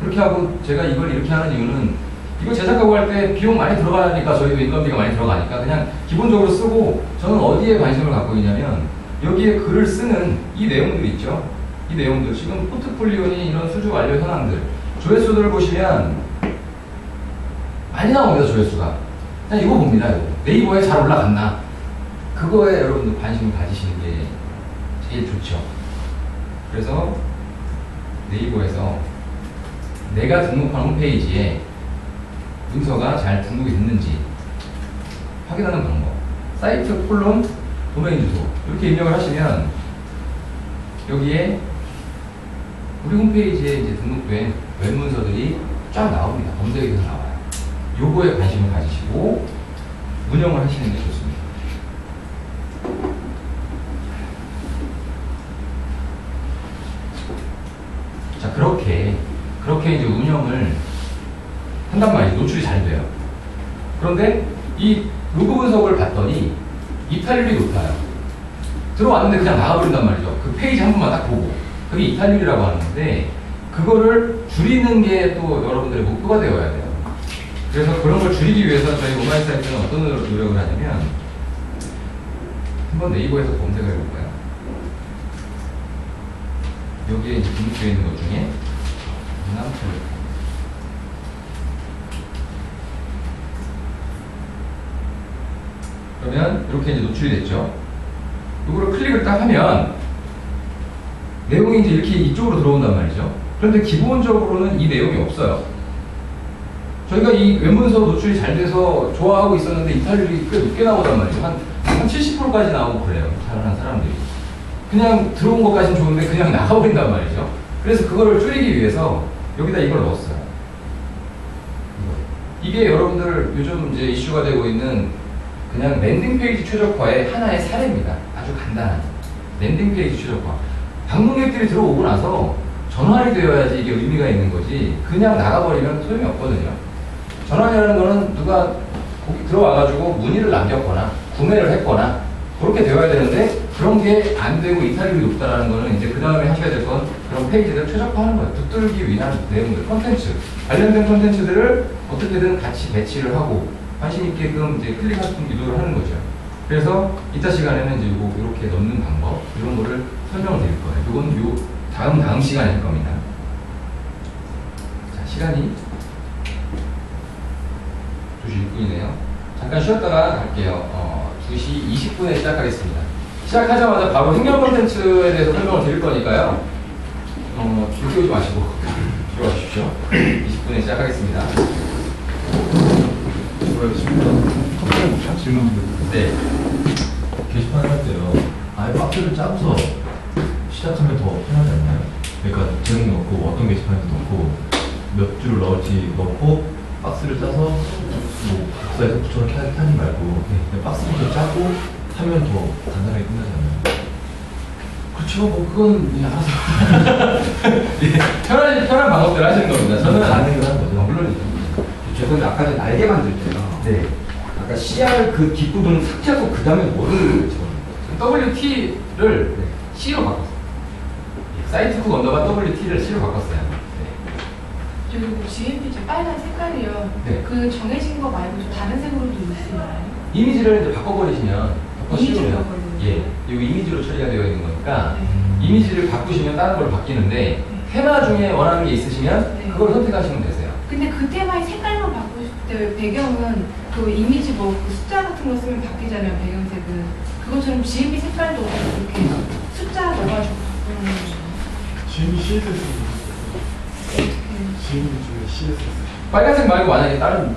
그렇게 하고 제가 이걸 이렇게 하는 이유는 이거 제작하고 할 때 비용 많이 들어가니까 저희도 인건비가 많이 들어가니까 그냥 기본적으로 쓰고 저는 어디에 관심을 갖고 있냐면 여기에 글을 쓰는 이 내용들 있죠. 이 내용들 지금 포트폴리오니 이런 수주 완료 현황들 조회수들을 보시면 많이 나옵니다. 조회수가 그냥 이거 봅니다. 이거. 네이버에 잘 올라갔나 그거에 여러분들 관심을 가지시는 게 제일 좋죠. 그래서 네이버에서 내가 등록한 홈페이지에 문서가 잘 등록이 됐는지 확인하는 방법 사이트 콜론 도메인 주소 이렇게 입력을 하시면 여기에 우리 홈페이지에 이제 등록된 웹 문서들이 쫙 나옵니다. 검색이 돼서 나와요. 요거에 관심을 가지시고 운영을 하시는 게 좋습니다. 자, 그렇게 이제 운영을 한단 말이에요. 노출이 잘 돼요. 그런데 이 로그 분석을 봤더니 이탈률이 높아요. 들어왔는데 그냥 나가버린단 말이죠. 그 페이지 한 번만 딱 보고. 그게 이탈률이라고 하는 건데 그거를 줄이는 게 또 여러분들의 목표가 되어야 돼요. 그래서 그런 걸 줄이기 위해서 저희 오마이사이트는 어떤 노력을 하냐면 한번 네이버에서 검색을 해볼까요? 여기에 이제 등록되어 있는 것 중에 그러면 이렇게 이제 노출이 됐죠. 이거를 클릭을 딱 하면 내용이 이제 이렇게 이쪽으로 들어온단 말이죠. 그런데 기본적으로는 이 내용이 없어요. 저희가 이 웹문서 노출이 잘 돼서 좋아하고 있었는데 이탈률이 꽤 높게 나오단 말이죠. 한 70%까지 나오고 그래요. 이탈을 사람들이. 그냥 들어온 것까지는 좋은데 그냥 나가버린단 말이죠. 그래서 그거를 줄이기 위해서 여기다 이걸 넣었어요. 이게 여러분들 요즘 이제 이슈가 되고 있는 그냥 랜딩페이지 최적화의 하나의 사례입니다. 아주 간단한 랜딩페이지 최적화. 방문객들이 들어오고 나서 전환이 되어야지 이게 의미가 있는 거지 그냥 나가버리면 소용이 없거든요. 전환이라는 거는 누가 거기 들어와가지고 문의를 남겼거나 구매를 했거나 그렇게 되어야 되는데 그런 게 안 되고 이탈률이 높다라는 거는 이제 그 다음에 하셔야 될 건 그런 페이지를 최적화하는 거예요. 붙들기 위한 내용들, 콘텐츠, 관련된 콘텐츠들을 어떻게든 같이 배치를 하고 관심 있게끔 이제 클릭하게끔 유도를 하는 거죠. 그래서 이따 시간에는 이제 이렇게 넣는 방법 이런 거를 설명을 드릴 거예요. 이건 요 다음 시간일 겁니다. 자, 시간이 2시 6분이네요. 잠깐 쉬었다가 갈게요. 2시 20분에 시작하겠습니다. 시작하자마자 바로 행정 콘텐츠에 대해서 설명을 드릴 거니까요. 늦게 오지 마시고 들어가십시오. 20분에 시작하겠습니다. 수고하셨습니다. 질문. 네. 게시판 할 때요. 아예 박스를 짜서 시작하면 더 편하지 않나요? 그러니까 제목 넣고 어떤 게시판에서 넣고 몇 줄을 넣을지 넣고 박스를 짜서 뭐 복사해서 붙여넣기 하지 말고 그냥 박스부터 짜고 하면 더 간단하게 끝나지 않나요? 그렇죠. 뭐 그건 예, 알아서 예, 편한 방법대로 하시는 겁니다. 저는 가능을 한 거죠. 물론이죠. 죄송한데 아까 전에 날개 만들 때요. 네. 아까 CR 그 뒷부분을 삭제하고 그 다음에 뭐를 집어넣어요? WT를 C로 바꿨어요. 사이트쿡 언더바 WT를 C로 바꿨어요. 저기 GMP 저 빨간 색깔이요. 네. 그 정해진 거 말고 좀 다른 색으로도 있나요? 이미지를 이제 바꿔버리시면 덮어 이미지를 씌우면 바꿔버리는 예, 거예요? 이 이미지로 처리가 되어 있는 거니까 네. 이미지를 바꾸시면 다른 걸로 바뀌는데 테마 중에 원하는 게 있으시면 네. 그걸 선택하시면 되세요. 근데 그 테마의 색깔만 바꾸실 때 배경은 그 이미지 뭐 그 숫자 같은 거 쓰면 바뀌잖아요. 배경색은 그것처럼 GMP 색깔도 이렇게 숫자 넣어가지고 바꾸는 거죠. GMB CSS 어떻게? GMB 중에 CSS 빨간색 말고 만약에 다른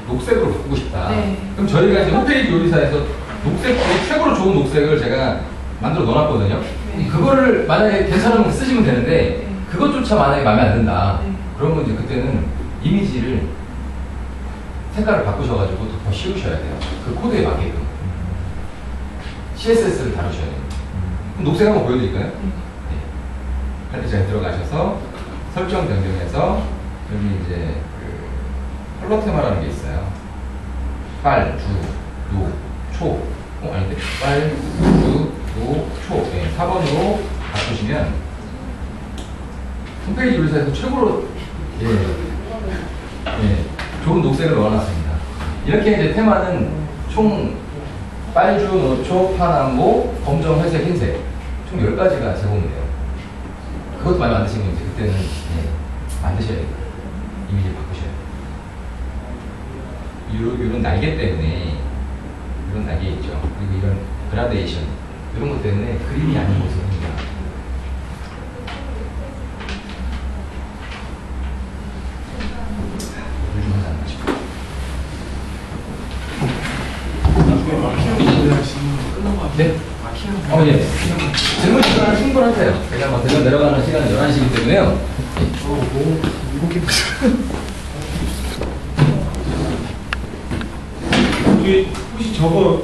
녹색으로 바꾸고 싶다. 네. 그럼 저희가 이제 홈페이지 요리사에서 녹색 중에 최고로 좋은 녹색을 제가 만들어 넣어놨거든요. 네. 그거를 만약에 괜찮으면 쓰시면 되는데 네. 그것조차 만약에 마음에 안 든다. 네. 그러면 이제 그때는 이미지를 색깔을 바꾸셔가지고 덮어 씌우셔야 돼요. 그 코드에 맞게끔. CSS를 다루셔야 돼요. 그럼 녹색 한번 보여드릴까요? 네. 팔리자에 들어가셔서 설정 변경해서 여기 이제 그 컬러 테마라는 게 있어요. 빨, 주, 노, 초. 아닌데. 빨, 주, 노, 초. 네, 4번으로 바꾸시면 홈페이지 요리사에서 최고로 좋은 녹색을 넣어놨습니다. 이렇게 이제 테마는 총 빨주, 노초, 파남보, 검정, 회색, 흰색 총 10가지가 제공이 돼요. 그것도 많이 만드시면 이제 그때는 만드셔야 돼요. 이미지를 바꾸셔야 돼요. 이런 날개 때문에 이런 날개 있죠. 그리고 이런 그라데이션 이런 것 때문에 그림이 아닌 모습을 합니다. 네? 예. 질문 시간은 충분하세요. 제가 뭐 대전 내려가는 시간은 11시이기 때문에요. 혹시 저거